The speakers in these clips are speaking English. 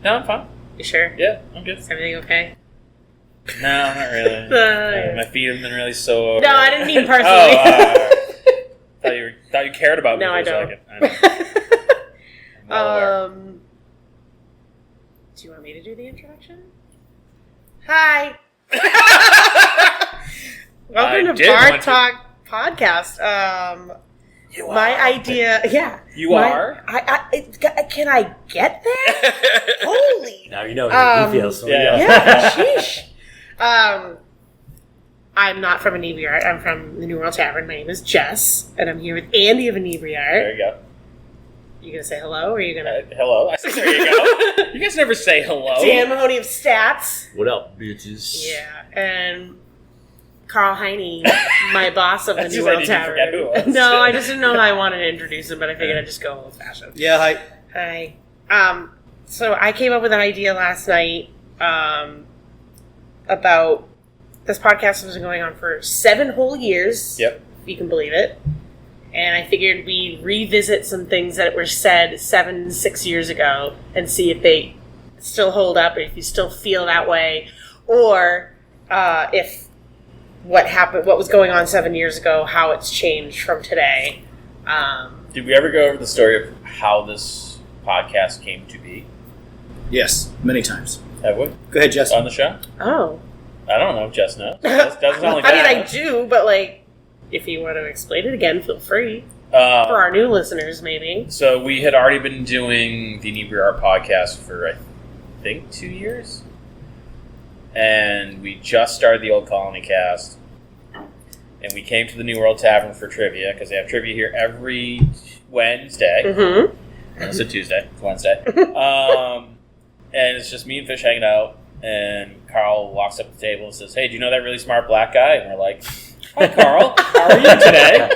No, I'm fine. You sure? Yeah, I'm good. Is everything okay? No, not really. My feet have been really sore. No, I didn't mean personally. Thought you cared about me no, for I a don't. second. I know. Do you want me to do the introduction? Hi. Welcome to Bar Talk Podcast. You are. My idea, yeah. You are? Can I get there? Holy. Now you know how he feels. So Yeah, sheesh. I'm not from Inebriart. I'm from the New World Tavern. My name is Jess, and I'm here with Andy of Inebriart. There you go. You gonna say hello, or are you gonna... Hello. I said, there you go. You guys never say hello. Dan Mahoney of Stats. What up, bitches? Yeah, and Karl Heine, my boss of the That's New just World I didn't Tavern. forget who it was. No, I just didn't know I wanted to introduce him, but I figured I'd just go old-fashioned. Yeah, hi. Hi. So I came up with an idea last night about this podcast was going on for 7 whole years. Yep. If you can believe it. And I figured we'd revisit some things that were said 6 years ago and see if they still hold up, if you still feel that way, or if what was going on 7 years ago, how it's changed from today. Did we ever go over the story of how this podcast came to be? Yes, many times. Have we? Go ahead, Jess. On the show? Oh. I don't know if Jess knows. Doesn't sound like I mean, that. I do, but if you want to explain it again, feel free. For our new listeners, maybe. So we had already been doing the Inebriart podcast for, I think, 2 years. And we just started the Old Colony cast. And we came to the New World Tavern for trivia, because they have trivia here every Wednesday. Mm-hmm. I said Tuesday. It's Wednesday. And it's just me and Fish hanging out. And Karl walks up to the table and says, "Hey, do you know that really smart black guy?" And we're like, "Hi, Karl. How are you today?"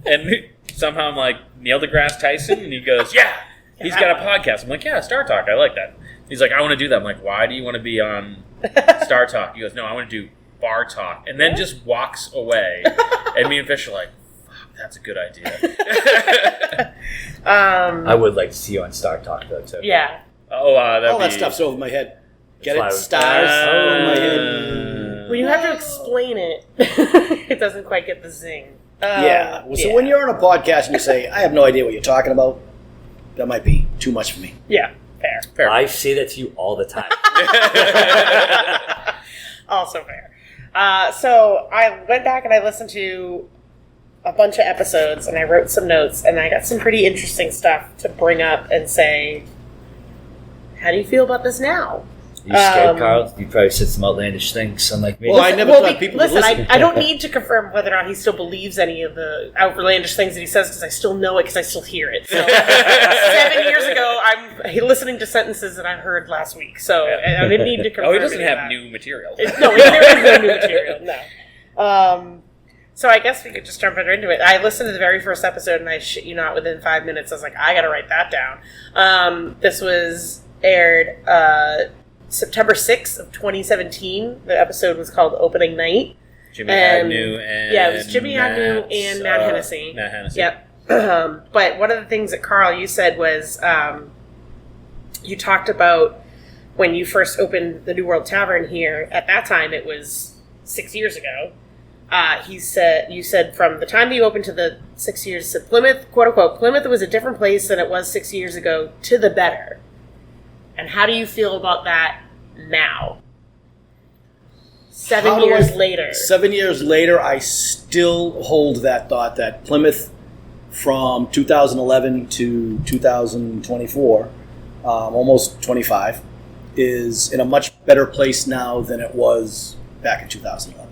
And somehow I'm like, Neil deGrasse Tyson? And he goes, "Yeah, he's got a podcast." I'm like, "Yeah, Star Talk. I like that." He's like, "I want to do that." I'm like, "Why do you want to be on Star Talk?" He goes, "No, I want to do Bar Talk." And then just walks away. And me and Fish are like, "Fuck, that's a good idea." I would like to see you on Star Talk, though, too. Yeah. All that stuff's over my head. Get it? Stars over my head. When you have to explain it, it doesn't quite get the zing. Yeah. So when you're on a podcast and you say, "I have no idea what you're talking about," that might be too much for me. Yeah, fair. I say that to you all the time. Also fair. So I went back and I listened to a bunch of episodes and I wrote some notes and I got some pretty interesting stuff to bring up and say, how do you feel about this now? You scared, Karl? You probably said some outlandish things. I'm like, maybe. Well, I never thought people would listen. I don't need to confirm whether or not he still believes any of the outlandish things that he says because I still know it because I still hear it. So 7 years ago, I'm listening to sentences that I heard last week. So I didn't need to confirm. Oh, he doesn't have that. new material. No, there is no new material. No. So I guess we could just jump right into it. I listened to the very first episode, and I shit you not, within 5 minutes, I was like, I got to write that down. This was aired September 6th of 2017. The episode was called Opening Night. Jimmy Agnew and it was Jimmy Agnew and Matt Hennessy. Matt Hennessy. Yep. But one of the things that, Karl, you said was you talked about when you first opened the New World Tavern here. At that time, it was 6 years ago. You said from the time you opened to the 6 years, said Plymouth, quote unquote, Plymouth was a different place than it was 6 years ago, to the better. And how do you feel about that now? 7 years later. 7 years later, I still hold that thought that Plymouth from 2011 to 2024, almost 25, is in a much better place now than it was back in 2011.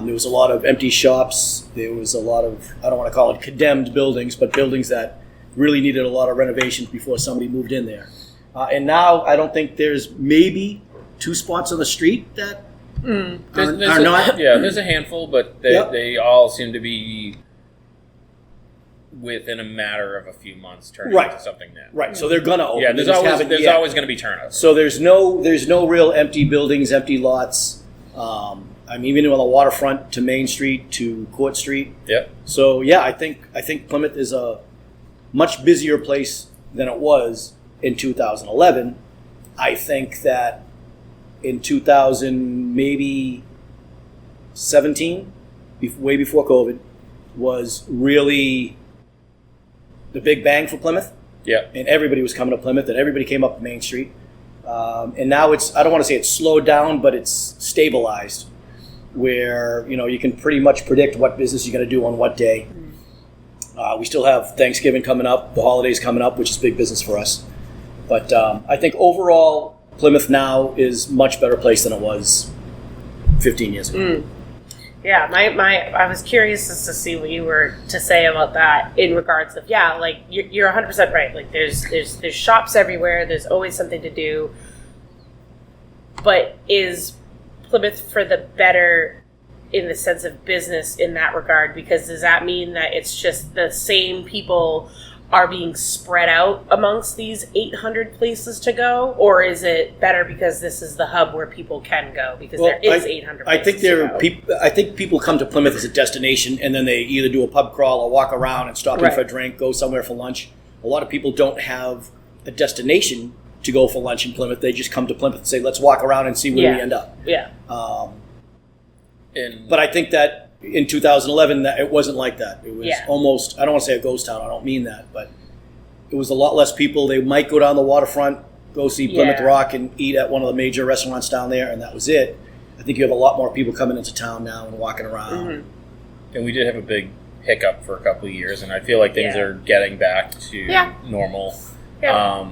There was a lot of empty shops. There was a lot of, I don't want to call it condemned buildings, but buildings that really needed a lot of renovations before somebody moved in there. And now I don't think there's maybe 2 spots on the street that are not. Yeah, there's a handful, but they all seem to be within a matter of a few months turning into something new. Right, so they're gonna open. Yeah, there's always going to be turnover. So there's no real empty buildings, empty lots. Even on the waterfront to Main Street to Court Street. Yep. So yeah, I think Plymouth is a much busier place than it was in 2011, I think that in 2000, maybe 17, way before COVID, was really the big bang for Plymouth. Yeah. And everybody was coming to Plymouth, and everybody came up Main Street. And now I don't want to say it's slowed down, but it's stabilized, where, you can pretty much predict what business you're going to do on what day. We still have Thanksgiving coming up, the holidays coming up, which is big business for us. But I think overall, Plymouth now is a much better place than it was 15 years ago. Yeah, I was curious as to see what you were to say about that in regards of, like, you're 100% right. Like, there's shops everywhere. There's always something to do. But is Plymouth for the better in the sense of business in that regard? Because does that mean that it's just the same people are being spread out amongst these 800 places to go? Or is it better because this is the hub where people can go? Because there is 800 places to go. I think people come to Plymouth as a destination, and then they either do a pub crawl or walk around and stop in for a drink, go somewhere for lunch. A lot of people don't have a destination to go for lunch in Plymouth. They just come to Plymouth and say, let's walk around and see where we end up. Yeah. But I think that in 2011, that it wasn't like that. It was almost, I don't want to say a ghost town, I don't mean that, but it was a lot less people. They might go down the waterfront, go see Plymouth Rock and eat at one of the major restaurants down there, and that was it. I think you have a lot more people coming into town now and walking around. Mm-hmm. And we did have a big hiccup for a couple of years, and I feel like things are getting back to normal. Yeah.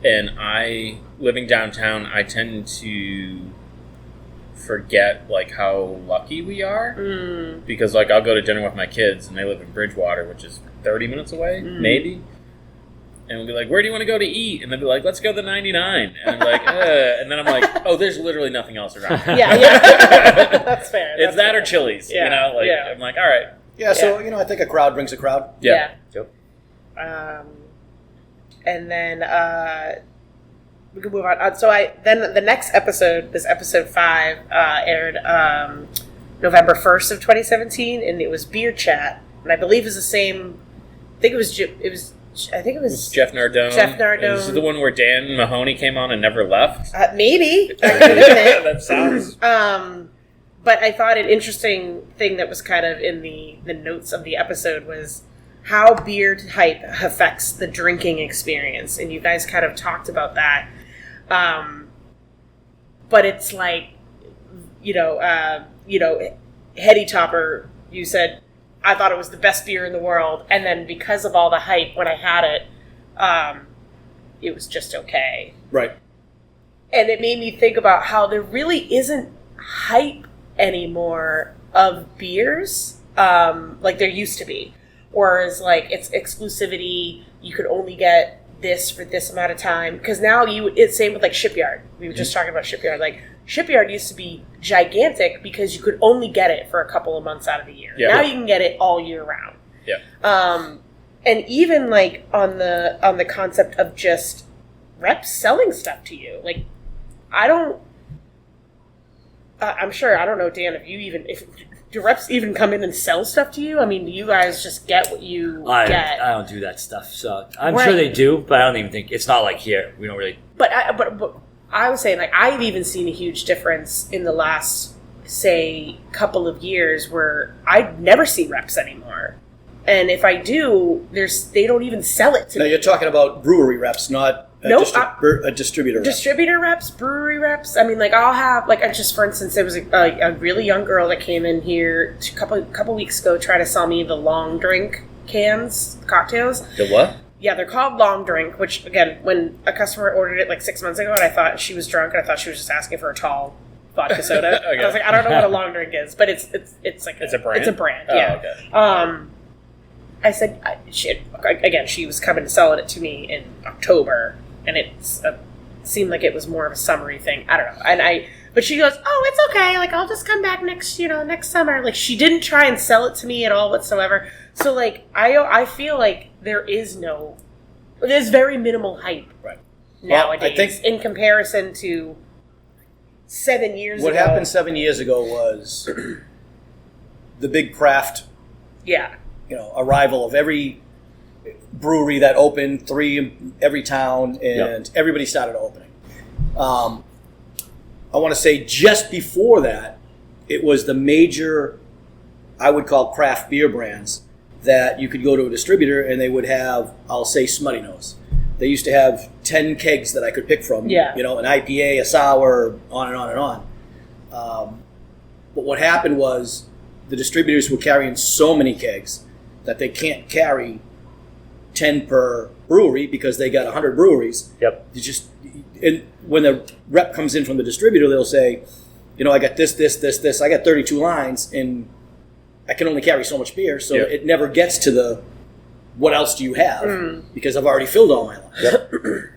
And living downtown, I tend to forget like how lucky we are, because like I'll go to dinner with my kids and they live in Bridgewater, which is 30 minutes away, maybe, and we'll be like, where do you want to go to eat? And they'll be like, let's go to the 99. And I'm like, and then I'm like, oh, there's literally nothing else around. That's fair. It's that or Chili's, I'm like, all right. So I think a crowd brings a crowd. Yep. And then we can move on. So then the next episode, this episode 5, aired November 1st of 2017, and it was Beer Chat, and I believe it was the same. I think it was Jeff Nardone. Jeff Nardone. This is the one where Dan Mahoney came on and never left. Maybe. That sounds. But I thought an interesting thing that was kind of in the notes of the episode was how beer hype affects the drinking experience, and you guys kind of talked about that. But it's like, Heady Topper, you said, I thought it was the best beer in the world, and then because of all the hype when I had it, it was just okay. Right. And it made me think about how there really isn't hype anymore of beers, like there used to be. Whereas, like, it's exclusivity, you could only get this for this amount of time. Because now it's same with, like, Shipyard. We were just talking about Shipyard. Like, Shipyard used to be gigantic because you could only get it for a couple of months out of the year. Yeah. Now you can get it all year round. Yeah. And even, like, on the concept of just reps selling stuff to you. Like, I'm sure, I don't know, Dan, do reps even come in and sell stuff to you? I mean, do you guys just get what you get? I don't do that stuff. So I'm sure they do, but I don't even think it's not like here. We don't really. But I was saying, like, I've even seen a huge difference in the last, say, couple of years where I never see reps anymore. And if I do, they don't even sell it to me. Now you're talking about brewery reps, not a distributor rep. Distributor reps, brewery reps. I mean, like, I'll have, like, just for instance, there was a really young girl that came in here a couple weeks ago trying to sell me the long drink cans, cocktails. The what? Yeah, they're called long drink, which, again, when a customer ordered it like 6 months ago and I thought she was drunk and I thought she was just asking for a tall vodka soda. Okay. I was like, I don't know what a long drink is, but it's like it's a brand. It's a brand, yeah. Okay. I said, she was coming to sell it to me in October, and it seemed like it was more of a summery thing. I don't know. But she goes, oh, it's okay. Like, I'll just come back next summer. Like, she didn't try and sell it to me at all whatsoever. So, like, I feel like there's very minimal hype nowadays, well, I think in comparison to 7 years ago. What happened 7 years ago was the big craft arrival of every brewery that opened, 3 in every town, and everybody started opening. I want to say just before that, it was the major, I would call craft beer brands that you could go to a distributor and they would have, I'll say, Smutty Nose. They used to have 10 kegs that I could pick from. Yeah. You know, an IPA, a sour, on and on and on. But what happened was the distributors were carrying so many kegs that they can't carry 10 per brewery because they got 100 breweries. Yep. You just, and when the rep comes in from the distributor, they'll say, you know, I got this. I got 32 lines, and I can only carry so much beer, so it never gets to the what else do you have? Because I've already filled all my lines. Yep.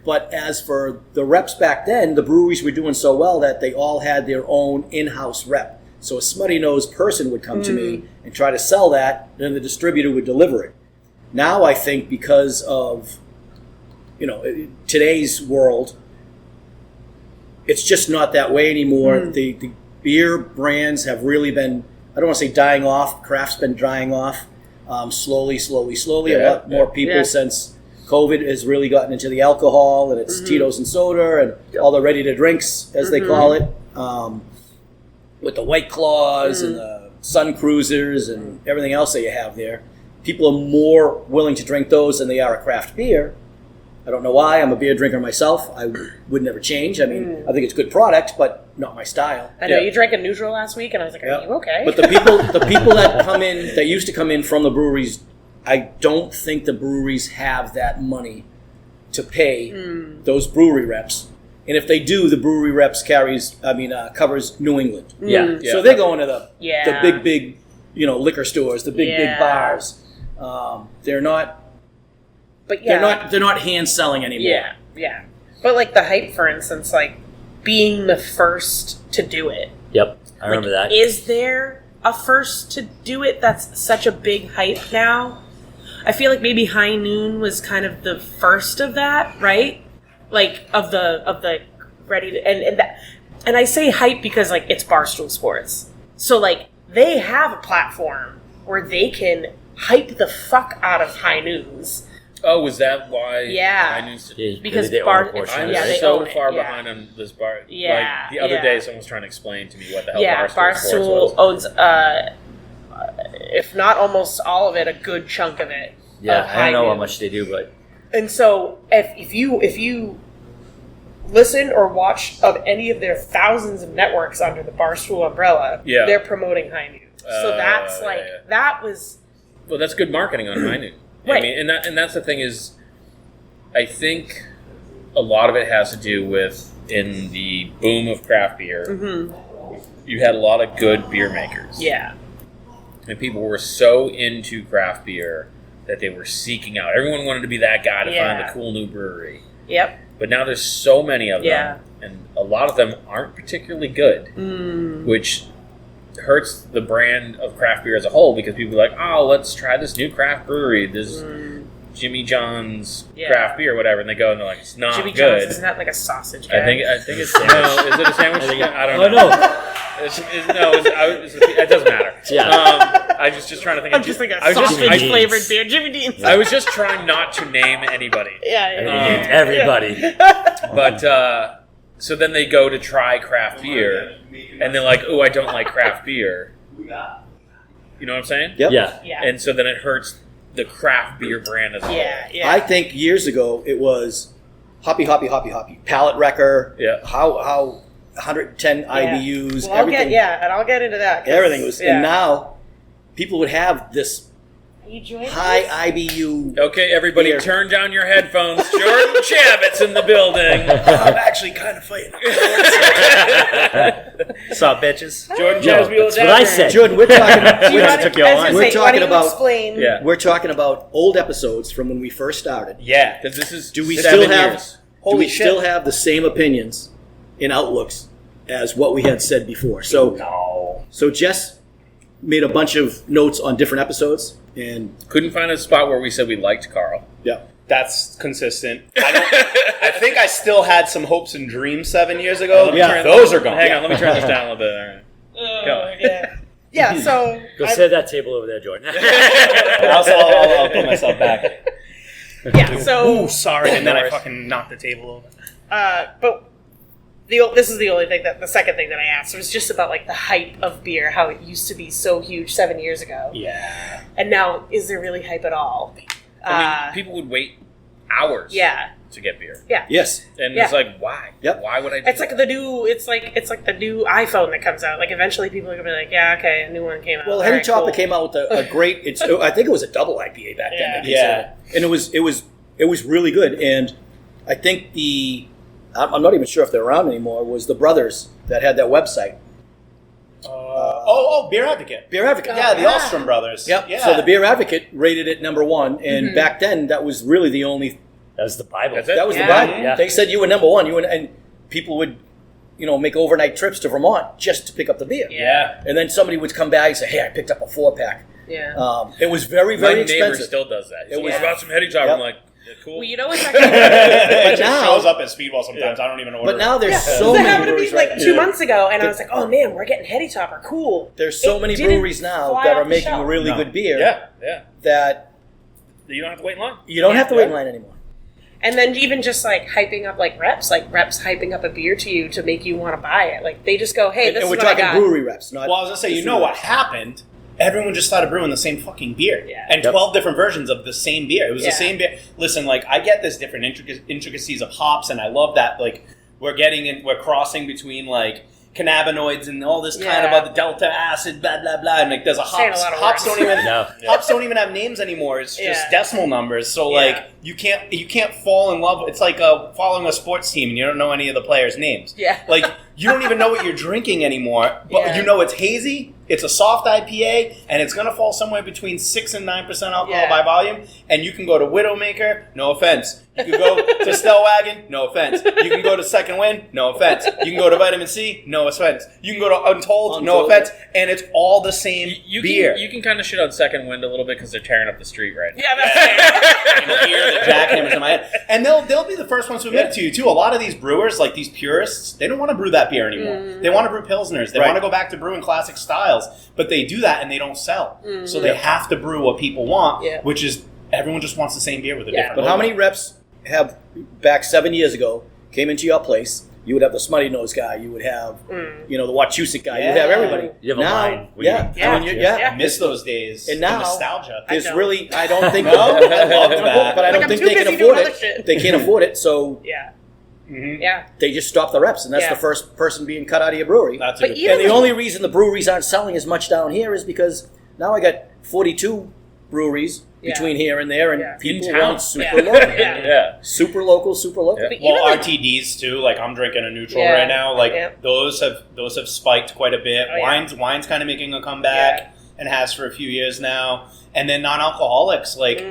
But as for the reps back then, the breweries were doing so well that they all had their own in-house rep. So a smutty-nosed person would come to me and try to sell that, then the distributor would deliver it. Now I think because of, you know, today's world, it's just not that way anymore. The beer brands have really been, I don't want to say dying off, craft's been dying off slowly. A lot more people since COVID has really gotten into the alcohol, and it's Tito's and soda and all the ready-to-drinks, as they call it, with the White Claws and the Sun Cruisers and everything else that you have there. People are more willing to drink those than they are a craft beer. I don't know why. I'm a beer drinker myself. I would never change. I mean, I think it's good product, but not my style. I know you drank a neutral last week, and I was like, "Are you okay?" But the people that come in, that used to come in from the breweries, I don't think the breweries have that money to pay those brewery reps. And if they do, the brewery reps covers New England. Yeah. So they're going to the big, liquor stores, the big bars. They're not. But they're not hand selling anymore. Yeah. But like the hype, for instance, like being the first to do it. Yep, I remember that. Is there a first to do it that's such a big hype now? I feel like maybe High Noon was kind of the first of that, right? Like of the ready to, and I say hype because like it's Barstool Sports, so like they have a platform where they can hype the fuck out of High Noons. Oh, was that why? Yeah. I knew because they Bar, I'm they so own far it. behind on this bar. Yeah. Like the other day, someone was trying to explain to me what the hell Barstool Sports was. owns, if not almost all of it, a good chunk of it. Yeah, I don't know how much they do, but and so if you listen or watch of any of their thousands of networks under the Barstool umbrella, they're promoting High Noon. So that's that was. Well, that's good marketing on High Noon. Right. I mean, and that's the thing is, I think a lot of it has to do with in the boom of craft beer, you had a lot of good beer makers. Yeah. And people were so into craft beer that they were seeking out. Everyone wanted to be that guy to find the cool new brewery. Yep. But now there's so many of them, and a lot of them aren't particularly good, which hurts the brand of craft beer as a whole because people are like, oh, let's try this new craft brewery, this Jimmy John's craft beer, whatever, and they go and they're like, it's not Jimmy good. John's, isn't that like a sausage guy? I think it's is it a sandwich? I don't know. It doesn't matter. Yeah. I was just trying to think. I'm just like a sausage flavored beer, Jimmy Dean's. I was just trying not to name anybody. Everybody. But so then they go to try craft beer, and they're like, "Oh, I don't like craft beer." You know what I'm saying? Yep. Yeah. And so then it hurts the craft beer brand as a whole. Yeah. I think years ago it was hoppy, palate wrecker. Yeah. How 110 IBUs. Well, I'll get into that. Everything was, and now people would have this high IBU. Okay, everybody, beer. turn down your headphones. Jordan Chabot's in the building. I'm actually kind of fighting. What's up, bitches? Jordan Yo, Chabot's that's what I said. Jordan, we're talking. Explain. We're talking about old episodes from when we first started. Yeah. Because this is Do we 7 still have? years. Do we still have the same opinions and outlooks as what we had said before? So Jess made a bunch of notes on different episodes, and Couldn't find a spot where we said we liked Karl. yeah, That's consistent. I think I still had some hopes and dreams 7 years ago. Yeah. Those are gone. Hang on, let me turn this down a little bit. All right. Yeah, so Go set that table over there, Jordan. I'll put myself back. so Ooh, sorry, and then I fucking knocked the table over. but this is the only thing the second thing that I asked was just about like the hype of beer, how it used to be so huge 7 years ago. Yeah. And now, is there really hype at all? I mean, people would wait hours. Yeah. To get beer. Yeah. Yes. And Yeah. it's like, why? Yep. Why would I do It's like the new iPhone that comes out. Like eventually people are gonna be like, yeah, okay, a new one came out. Well, All Heady right, Chopper cool. came out with a great. I think it was a double IPA back then. Yeah. they considered it. And it was really good. And I think I'm not even sure if they're around anymore. Was the brothers that had that website? Beer Advocate. Beer Advocate. Yeah, the yeah. Allstrom brothers. Yep. Yeah. So the Beer Advocate rated it number one, and back then that was really the only. That was the Bible. That's it? That was Yeah. the Bible. Yeah. They said you were number one. And people would, make overnight trips to Vermont just to pick up the beer. Yeah. And then somebody would come back and say, "Hey, I picked up a 4-pack." Yeah. It was very, My very neighbor expensive. still does that. It was- He's got some Heady Chopper. Yep. I'm like, yeah, cool. Well, you know what's actually It just now- shows up at Speedwell sometimes. I don't even know what But now there's so that many happened to me breweries like right 2 now. months ago, and I was like, "Oh man, we're getting Heady Topper, cool." There's so It many didn't breweries now fly that off are the making shelf. really No. good beer Yeah. that You don't have to wait in line. you don't have to wait in Yeah. line anymore. And then even just like hyping up like reps hyping up a beer to you to make you want to buy it. Like they just go, "Hey, this And is we're what I talking got." brewery reps, not. Well, I was gonna say, you know what happened? Everyone just started brewing the same fucking beer, Yeah. and Yep. 12 different versions of the same beer. It was Yeah. the same beer. Listen, like I get this different intricacies of hops, and I love that. Like we're crossing between like cannabinoids and all this kind Yeah. about the delta acid, blah blah blah. And like there's a Saying a hops. lot of Hops words. don't even No. hops don't even have names anymore. It's just Yeah. decimal numbers. So Yeah. like you can't fall in love. It's like following a sports team and you don't know any of the players' names. Yeah. Like you don't even know what you're drinking anymore, but Yeah. you know it's hazy. It's a soft IPA, and it's gonna fall somewhere between 6 and 9% alcohol Yeah. by volume. And you can go to Widowmaker, no offense. You can go to Stellwagen, no offense. You can go to Second Wind, no offense. You can go to Vitamin C, no offense. You can go to Untold, no Untold. offense. And it's all the same You beer. can kind of shit on Second Wind a little bit because they're tearing up the street right now. Yeah, that's fair. You can hear the jackhammers in my head. And they'll be the first ones to admit it to you, too. A lot of these brewers, like these purists, they don't want to brew that beer anymore. They want to brew Pilsners. They Right. want to go back to brewing classic styles. But they do that and they don't sell. So they have to brew what people want, Yeah. which is everyone just wants the same beer with a Yeah. different But how logo. many reps have back 7 years ago came into your place? You would have the smutty nose guy. You would have, the Wachusett guy. You would have Yeah. everybody. You have a now, line when you yeah, Yeah. when you- yeah. Yeah. I miss those days. And the now- nostalgia. I There's don't. really, I don't think. No? I love that. But I Like, don't I'm think too they can busy afford doing it. other shit. They can't afford it, so Yeah. Mhm. Yeah. they just stop the reps, and that's Yeah. the first person being cut out of your brewery. That's a But good even And the like- only reason the breweries aren't selling as much down here is because now I got 42 breweries Yeah. between here and there, and Yeah. people In town. want super Yeah. local. Yeah. Yeah. Super local, super local. Yeah. But Well, even like, RTDs too. Like I'm drinking a neutral Yeah. right now. Like Yeah. those have spiked quite a bit. Oh, yeah. Wine's kind of making a comeback and has for a few years now. And then non-alcoholics, like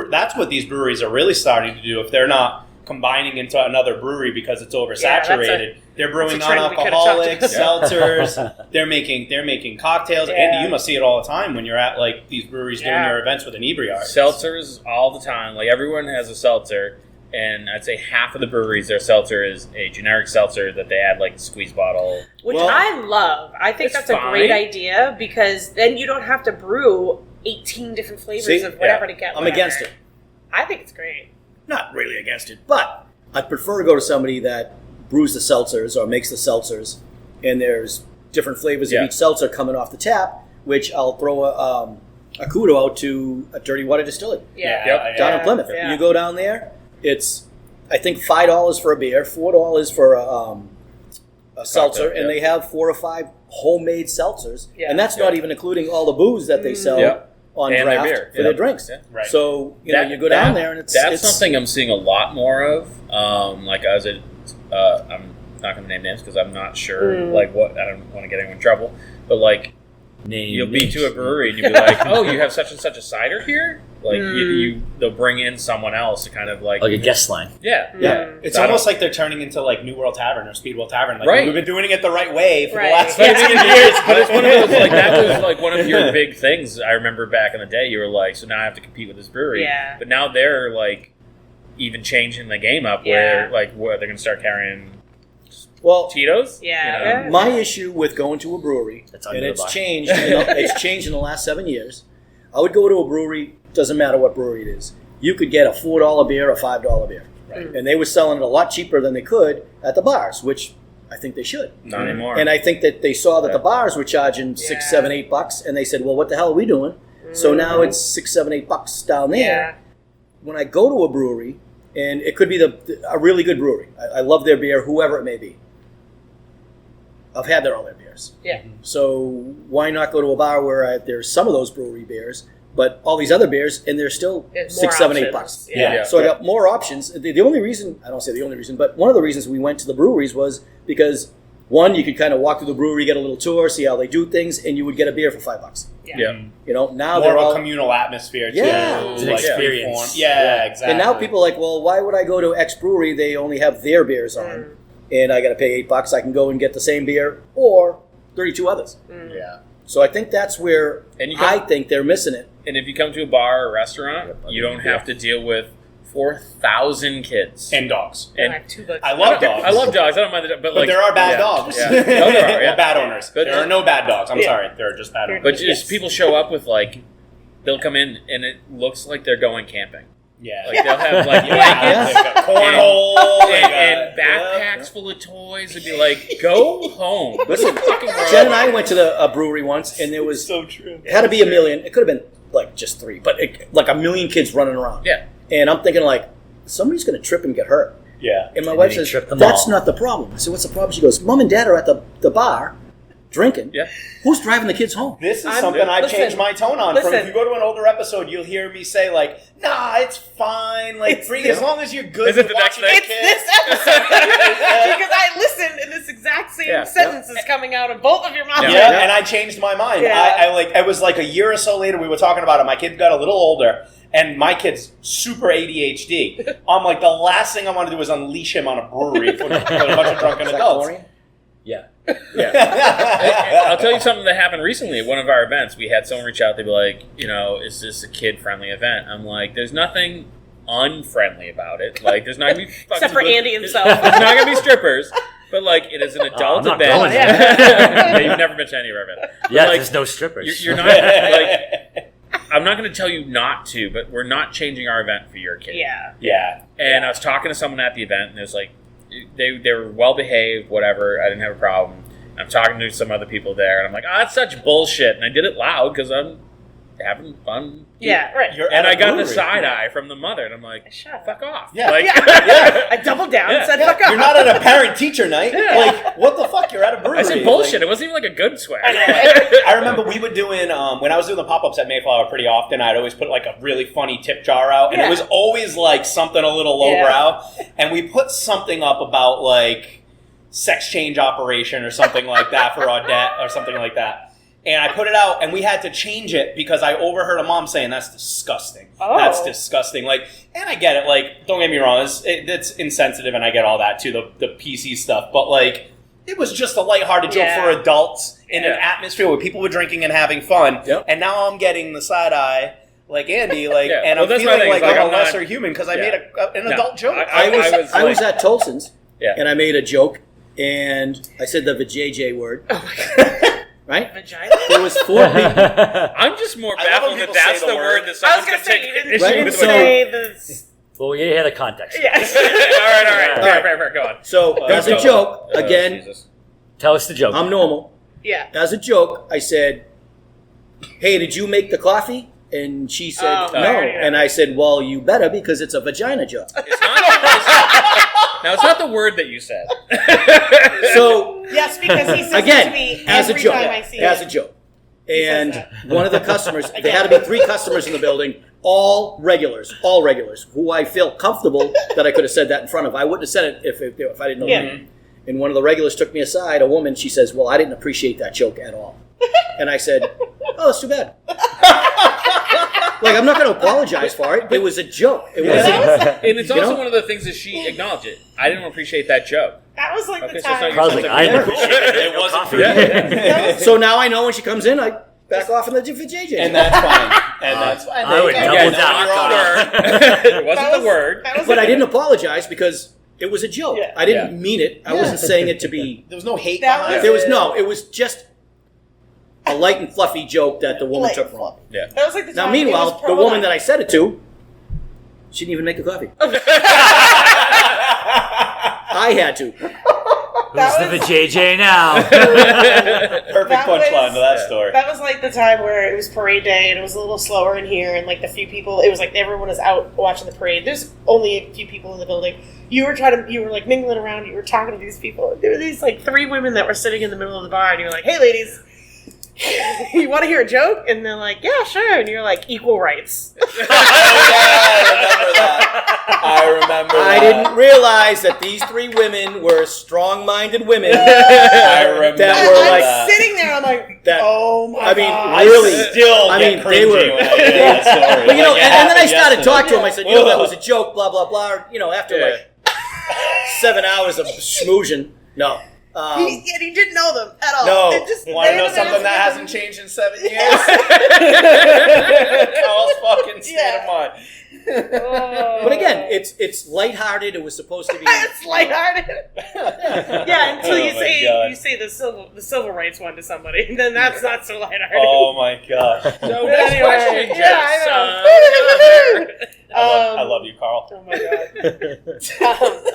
that's what these breweries are really starting to do. If they're not combining into another brewery because it's oversaturated, they're brewing that's a trend we could've non-alcoholic talked seltzers. They're making cocktails. Yeah. Andy, you must see it all the time when you're at like these breweries doing Yeah. their events with inebriards. Seltzers all the time. Like everyone has a seltzer, and I'd say half of the breweries, their seltzer is a generic seltzer that they add like a squeeze bottle. which Well, I love. I think it's that's a great fine. idea because then you don't have to brew 18 different flavors See? of whatever to get. I'm whatever. against it. I think it's great. Not really against it, but I'd prefer to go to somebody that brews the seltzers or makes the seltzers, and there's different flavors Yeah. of each seltzer coming off the tap, which I'll throw a kudo out to a Dirty Water Distillery Yeah. Yep. down Yeah. in Plymouth. Yeah. You go down there, it's I think $5 for a beer, $4 for a seltzer, yeah. and they have 4 or 5 homemade seltzers, Yeah. and that's not even including all the booze that they sell Yeah. on And their draft beer. for Yeah. their drinks. Yeah. Right. So you go down there, and it's something I'm seeing a lot more of. Like I was at, I'm not going to name names because I'm not sure. Like what I don't want to get anyone in trouble, but like you'll be to a brewery and you'll be like, oh, you have such and such a cider here. Like they'll bring in someone else to kind of like a guest line. yeah. It's So I almost don't- like they're turning into like New World Tavern or Speedwell Tavern. Like Right. we've been doing it the right way for Right. the last Yeah. 15 years. But it's one of those like that was like one of your big things. I remember back in the day, you were like, so now I have to compete with this brewery. Yeah. But now they're like even changing the game up where like where they're going to start carrying well, Tito's. Yeah. You know? my issue with going to a brewery, That's under and the it's bar. changed. It's changed in the last 7 years. I would go to a brewery. Doesn't matter what brewery it is. You could get a $4 beer or $5 beer, Right. and they were selling it a lot cheaper than they could at the bars, which I think they should. Not anymore. And I think that they saw that the bars were charging $6, $7, $8, and they said, "Well, what the hell are we doing?" So now it's $6, $7, $8 down there. Yeah. When I go to a brewery, and it could be a really good brewery. I love their beer, whoever it may be. I've had all their beers. Yeah. So why not go to a bar where there's some of those brewery beers, but all these other beers, and they're still It's $6, more $7, options. $8. Yeah. So I got more options. The only reason, I don't say the only reason, but one of the reasons we went to the breweries was because, one, you could kind of walk through the brewery, get a little tour, see how they do things, and you would get a beer for $5. Yeah. You know, now More they're of a all... communal atmosphere, too. Yeah. It's an Like experience. freeform. Yeah, exactly. And now people are like, well, why would I go to X brewery? They only have their beers on, and I got to pay $8. I can go and get the same beer or 32 others. Yeah. So I think that's where And you I go- think they're missing it. And if you come to a bar or restaurant, you don't have to deal with 4,000 kids. And dogs. And I have $2. I love dogs. I love dogs. I don't mind the but like there are bad yeah, dogs. Yeah. No, there are, yeah. Or bad owners. But- there are no bad dogs. I'm sorry. There are just bad owners. But just Yes. people show up with like, they'll come in and it looks like they're going camping. Yeah. Like they'll have like yeah. blankets They've got cornhole. and backpacks full of toys and be like, go home. Listen, Fucking wrong. Jen and I went to a brewery once, and there was So true. it had to be a million. It could have been like just 3, but like a million kids running around. Yeah. And I'm thinking like somebody's going to trip and get hurt. Yeah. And my And wife then he says, tripped them "That's all." not the problem." I said, "What's the problem?" She goes, "Mom and Dad are at the bar drinking. Yeah. Who's driving the kids home?" This is I'm- something I've listen, changed my tone on. From listen. if you go to an older episode, you'll hear me say like, "Nah, it's fine. Like, It's as long as you're good Is it with the next watching your thing? It's kids." this episode because I listened and this exact same Yeah. sentence is coming out of both of your mouths. Yeah, and I changed my mind. Yeah. I was like a year or so later. We were talking about it. My kid got a little older, and my kid's super ADHD. I'm like, the last thing I want to do is unleash him on a brewery for a bunch of drunken Is that adults. Chlorine? Yeah. I'll tell you something that happened recently at one of our events. We had someone reach out. They'd be like, is this a kid-friendly event? I'm like, there's nothing unfriendly about it. Like, there's not going to be fucking... Except for Andy himself. There's not going to be strippers. But, like, it is an adult I'm not event. going Yeah, you've never been to any of our events. But, Yeah, like, there's no strippers. you're not, like... I'm not going to tell you not to, but we're not changing our event for your kid. Yeah. Yeah. And I was talking to someone at the event, and it was like, they were well behaved, whatever. I didn't have a problem. I'm talking to some other people there, and I'm like, that's such bullshit. And I did it loud because I'm having fun. Yeah, right. You're And at I a got the brewery. side eye from the mother, and I'm like, Shut fuck off. Yeah. Like, I doubled down and said, Yeah, fuck off. you're not at a parent-teacher night. Yeah. Like, what the fuck? You're at a brewery. I said bullshit. It wasn't even like a good swear. I remember we were doing, when I was doing the pop-ups at Mayflower pretty often, I'd always put like a really funny tip jar out, and Yeah. it was always like something a little lowbrow, and we put something up about like sex change operation or something like that for Audette or something like that. And I put it out, and we had to change it because I overheard a mom saying, "That's disgusting. Oh. That's disgusting." Like, and I get it. Like, don't get me wrong, it's insensitive, and I get all that too, the PC stuff. But like, it was just a lighthearted joke Yeah. for adults in an Yeah. atmosphere where people were drinking and having fun. Yep. And now I'm getting the side eye, like Andy, like, Yeah. and Well, I'm that's my feeling thing, like is, like, I'm I'm a not- lesser human because I Yeah. made an No. adult joke. I was I was like- at Tolson's, Yeah. and I made a joke, and I said the vajayjay word. Oh my God. Right? Vagina? There was 4 people. I'm just more I love baffled when that people that's say the the word word. that I someone's was going going to to say, take you didn't issue Right? with. So- say this. Well, you hear the context. Yes. all right. Fair, go on. So as a go. joke, again, Jesus. Tell us the joke. I'm normal. Yeah. As a joke, I said, "Hey, did you make the coffee?" And she said, Oh, "No." yeah. And I said, "Well, you better because it's a vagina joke." It's not. Now it's not the word that you said. So Yes, because he says it to again, me as a every joke, time I see as it. a joke. And says one of the customers, there had to be 3 customers in the building, all regulars, who I feel comfortable that I could have said that in front of. I wouldn't have said it if I didn't know Yeah. them. And one of the regulars took me aside, a woman, she says, "Well, I didn't appreciate that joke at all." And I said, "Oh, that's too bad." Like, I'm not going to apologize for it. It was a joke. It wasn't. And it's You also know? one of the things that she acknowledged it. I didn't appreciate that joke. That was like Okay, the so it's time. not Carl's like, I didn't Yeah. appreciate it. It No wasn't coffee. for you. That was- So now I know when she comes in, I back off in the JJ. And that's fine. And that's fine. I would Again, double not down. your own. It wasn't that the was- word. that was But it. I didn't apologize because it was a joke. Yeah. I didn't mean it. I wasn't saying it to be. There was no hate That behind was- There was no. It was just a light and fluffy joke that the woman Light took and from. Yeah. That was like the Now, time. meanwhile, the woman that I said it to, she didn't even make the coffee. I had to. That Who's the was- JJ now? Perfect That punchline was- to that story. That was like the time where it was parade day and it was a little slower in here, and like the few people, it was like everyone was out watching the parade. There's only a few people in the building. You were like mingling around, you were talking to these people. There were these like 3 women that were sitting in the middle of the bar, and you were like, "Hey, ladies, you want to hear a joke?" And they're like, "Yeah, sure." And you're like, "Equal rights." I remember that. I didn't realize that these 3 women were strong-minded women. I remember That were I'm like sitting there, I'm like, that. "Oh my I mean, god!" really. Still I get mean, cringy they were. when I hear that story. But, you know, Like, it and then I happened started yesterday. talking to him. I said, that was a joke, blah blah blah. You know, after like 7 hours of schmoozing. No. And he didn't know them at all. No. It just, Want to they know had something been that asking hasn't changed in 7 years? Carl's fucking state of mind. Oh. But again, it's lighthearted. It was supposed to be. It's lighthearted. Yeah, until you Oh my God. say the civil rights one to somebody, then that's not so lighthearted. Oh my god. So But next anyway, question, Jess. yeah, I know. I love you, Carl. Oh my god.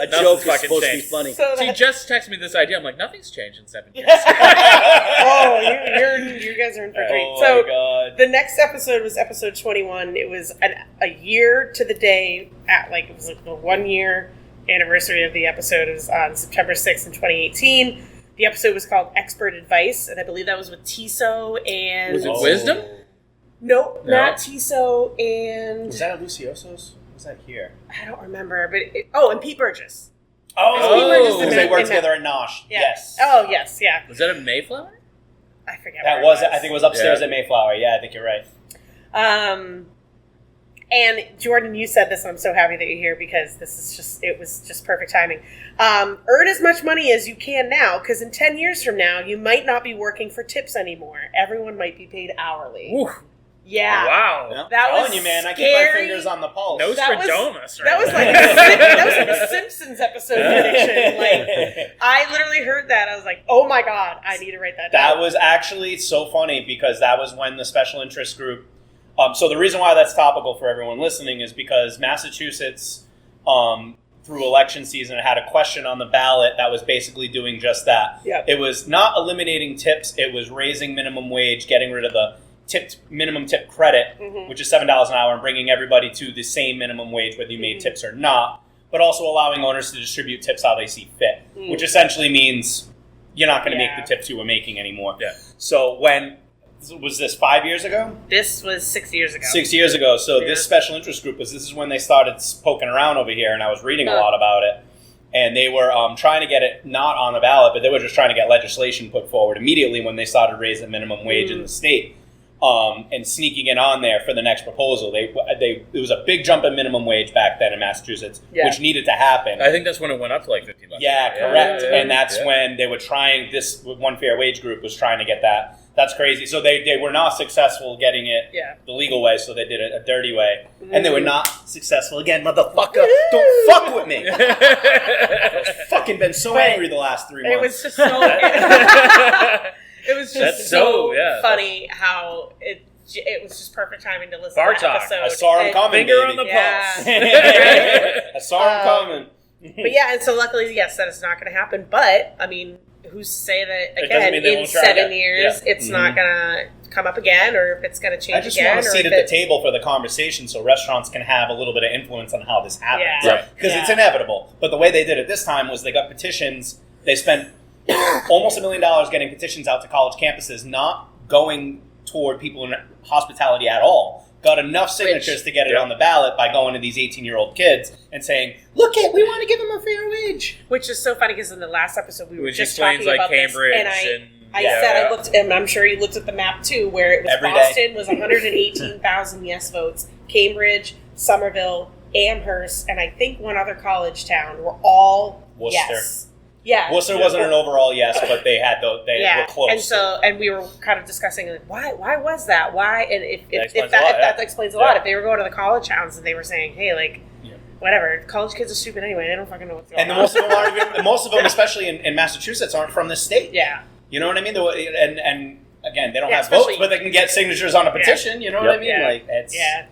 A joke is fucking supposed to be changed. funny. So See, that, Jess texted me this idea. I'm like, nothing's changed in 7 years. oh, you guys are in for a treat. Oh So my god. the next episode was episode 21. It was a year to the day at it was like the 1 year anniversary of the episode. It was on September 6th in 2018. The episode was called Expert Advice, and I believe that was with Tiso and Was it Wisdom? Nope, No. not Tiso and Was that at Lucioso's? Was that here? I don't remember, but and Pete Burgess. Oh, because they and worked Matt. together at Nosh. Yeah. Yes. Oh yes, yeah. Was that a Mayflower? I forget. That where was it it. I think it was upstairs Yeah. at Mayflower. Yeah, I think you're right. And Jordan, you said this, and I'm so happy that you're here because it was just perfect timing. Earn as much money as you can now, because in 10 years from now, you might not be working for tips anymore. Everyone might be paid hourly. Ooh, Yeah. wow. Yeah. That I'm telling was you, man. I keep my scary. fingers on the pulse. Nostradamus, right? That was like a Simpsons episode prediction. Like, I literally heard that. I was like, oh my god, I need to write that down. That was actually so funny because that was when the special interest group. So the reason why that's topical for everyone listening is because Massachusetts, through election season, had a question on the ballot that was basically doing just that. Yep. It was not eliminating tips; it was raising minimum wage, getting rid of the minimum tip credit, which is $7 an hour, and bringing everybody to the same minimum wage, whether you made tips or not. But also allowing owners to distribute tips how they see fit, which essentially means you're not going to make the tips you were making anymore. Yeah. So when was this 5 years ago? This was 6 years ago. 6 years ago. So Yeah. this special interest group this is when they started poking around over here, and I was reading a lot about it. And they were trying to get it not on the ballot, but they were just trying to get legislation put forward immediately when they started raising minimum wage in the state. And sneaking it on there for the next proposal. It was a big jump in minimum wage back then in Massachusetts, which needed to happen. I think that's when it went up to like $15. Yeah, correct. Yeah. And that's when they were trying, this One Fair Wage group was trying to get that. That's crazy. So they were not successful getting it the legal way, so they did it a dirty way. And they were not successful again, motherfucker. Don't fuck with me. I've fucking been so angry the last 3 months. It was just so. It was just That's so yeah. funny how it was just perfect timing to listen Bar to that talk. episode. I saw him And- coming, Finger baby. on the Yeah. pulse. I saw him coming. But yeah, and so luckily, yes, that is not going to happen. But I mean, who's to say that doesn't again mean they in won't try 7 again. years Yeah. it's not going to come up again, or if it's going to change I just again, want a or seat if at the it- table for the conversation so restaurants can have a little bit of influence on how this happens. Yeah. Right. Because it's inevitable. But the way they did it this time was they got petitions. They spent almost $1 million getting petitions out to college campuses, not going toward people in hospitality at all. Got enough signatures to get it on the ballot by going to these 18-year-old kids and saying, look it, we want to give them a fair wage. Which is so funny because in the last episode we were Which just explains talking like about Cambridge this, and I said I looked, and I'm sure you looked at the map too, where it was Every day. Boston was 118,000 yes votes, Cambridge, Somerville, Amherst, and I think one other college town were all Worcester. yes. Yeah. Worcester wasn't an overall yes, but they had they were close. And we were kind of discussing like, why was that? Why? And if explains that, a lot, if that yeah. explains a Yeah. lot, if they were going to the college towns and they were saying, hey, like, whatever, college kids are stupid anyway. They don't fucking know what's going And on. most of them, especially in Massachusetts, aren't from this state. Yeah. You know what I mean? And again, they don't have especially- votes, but they can get signatures on a petition. You know what I mean? Yeah. Like it's Yeah.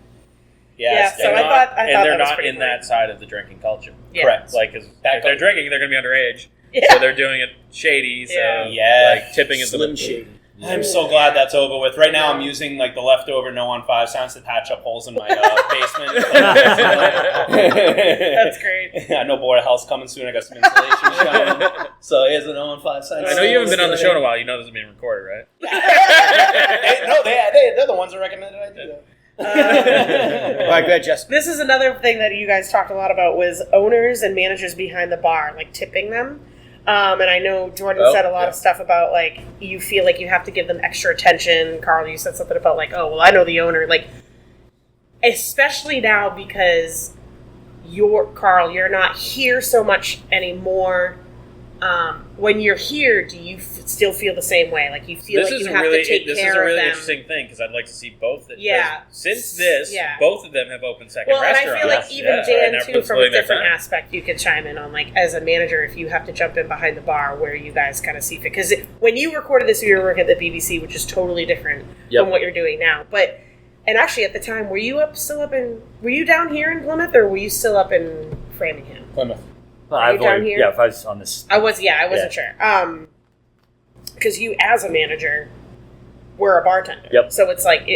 yeah. So I thought and they're that was not pretty in cool. that side of the drinking culture. Yeah. Correct. Like, 'cause if they're drinking, they're going to be underage. Yeah. So they're doing it shady. So Yeah. like tipping is Slim the shady. I'm so glad that's over with. Right now, I'm using like the leftover no on 5 signs to patch up holes in my basement. That's great. I know Board of Health's coming soon. I got some insulation showing. So here's a no on 5 signs. I know you haven't been on the show in a while. You know this is being recorded, right? They're the ones that recommended I do that. All right, go ahead, Jess. This is another thing that you guys talked a lot about was owners and managers behind the bar, like tipping them. And I know Jordan said a lot of stuff about, like, you feel like you have to give them extra attention. Karl, you said something about, like, oh, well, I know the owner. Like, especially now because Karl, you're not here so much anymore. When you're here, do you still feel the same way? Like, you feel like you have to take care of them? This is a really interesting thing because I'd like to see both. Yeah. Since this, both of them have opened second well, and restaurants. I feel like even Dan, too, from a different aspect, you could chime in on, like, as a manager, if you have to jump in behind the bar where you guys kind of see fit. Because when you recorded this, you were working at the BBC, which is totally different from what you're doing now. But, and actually, at the time, were you down here in Plymouth, or were you still up in Framingham? Plymouth. Well, Are you down here? Yeah, if I was on this. I wasn't sure. Because you, as a manager, were a bartender. Yep. So it's like,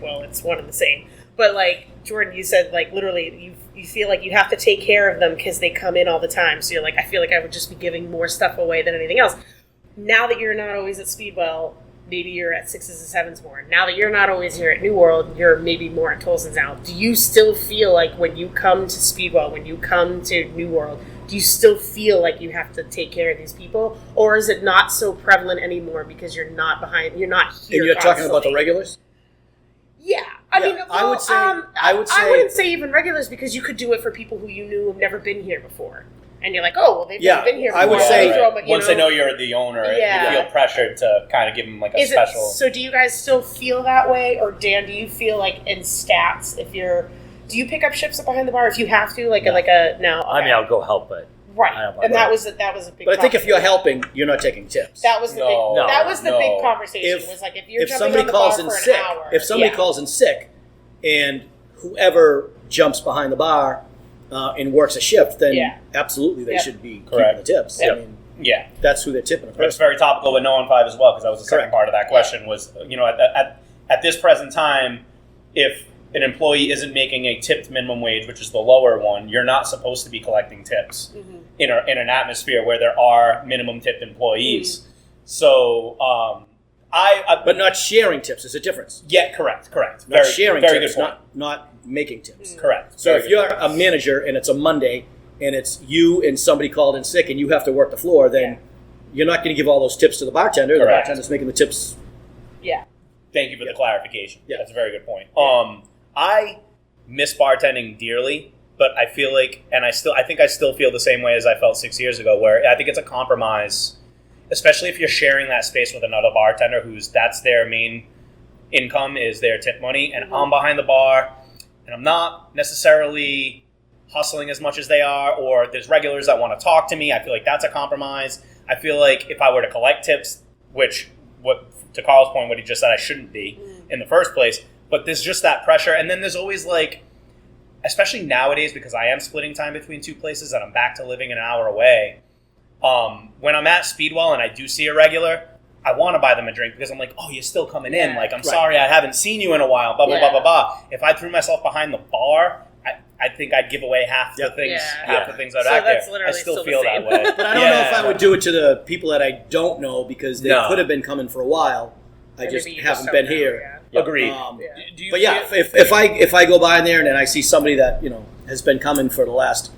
well, it's one and the same. But like, Jordan, you said, like, literally, you feel like you have to take care of them because they come in all the time. So you're like, I feel like I would just be giving more stuff away than anything else. Now that you're not always at Speedwell, maybe you're at Sixes and Sevens more. Now that you're not always here at New World, you're maybe more at Tolson's now. Do you still feel like when you come to Speedwell, when you come to New World, do you still feel like you have to take care of these people? Or is it not so prevalent anymore because you're not here And you're constantly? talking about the regulars? Yeah. I Yeah, mean, well, I would say- I wouldn't say even regulars because you could do it for people who you knew have never been here before. And you're like, oh, well, they've never been here before. I would say- Once they know you're the owner, you feel pressured to kind of give them like a special. So do you guys still feel that way? Or Dan, do you feel like in stats, do you pick up shifts behind the bar if you have to? No. Okay. I mean, I'll go help, but right. And that was a big. But I think if you're helping, you're not taking tips. that was the big conversation. Was like if somebody jumping on the calls bar in for sick, an hour. if somebody calls in sick, and whoever jumps behind the bar and works a shift, then absolutely they should be keeping the tips. Yep. I mean, Yeah, that's who they're tipping. it's very topical with no on 5 as well, because that was the second part of that question. Was at this present time, if an employee isn't making a tipped minimum wage, which is the lower one, you're not supposed to be collecting tips in an atmosphere where there are minimum tipped employees. So, but not sharing tips is a difference. Yeah, correct. Not sharing very tips, good point. not making tips. Correct. So Very if good you're point. a manager and it's a Monday and it's you and somebody called in sick and you have to work the floor, then you're not going to give all those tips to the bartender. The Correct. bartender's making the tips. Yeah. Thank you for the clarification. Yeah. That's a very good point. I miss bartending dearly, but I feel like, and I think I still feel the same way as I felt 6 years ago, where I think it's a compromise, especially if you're sharing that space with another bartender that's their main income is their tip money, and I'm behind the bar, and I'm not necessarily hustling as much as they are, or there's regulars that want to talk to me. I feel like that's a compromise. I feel like if I were to collect tips, to Karl's point, what he just said, I shouldn't be in the first place, but there's just that pressure. And then there's always especially nowadays, because I am splitting time between two places and I'm back to living an hour away. When I'm at Speedwell and I do see a regular, I want to buy them a drink because I'm like, oh, you're still coming in. Like, I'm sorry, I haven't seen you in a while, blah, blah, blah, blah, blah. If I threw myself behind the bar, I think I'd give away half the things that are back there. I still feel that way. But I don't know if I would do it to the people that I don't know because they could have been coming for a while. I just haven't been here. Agreed. But if I go by in there and I see somebody that has been coming for the last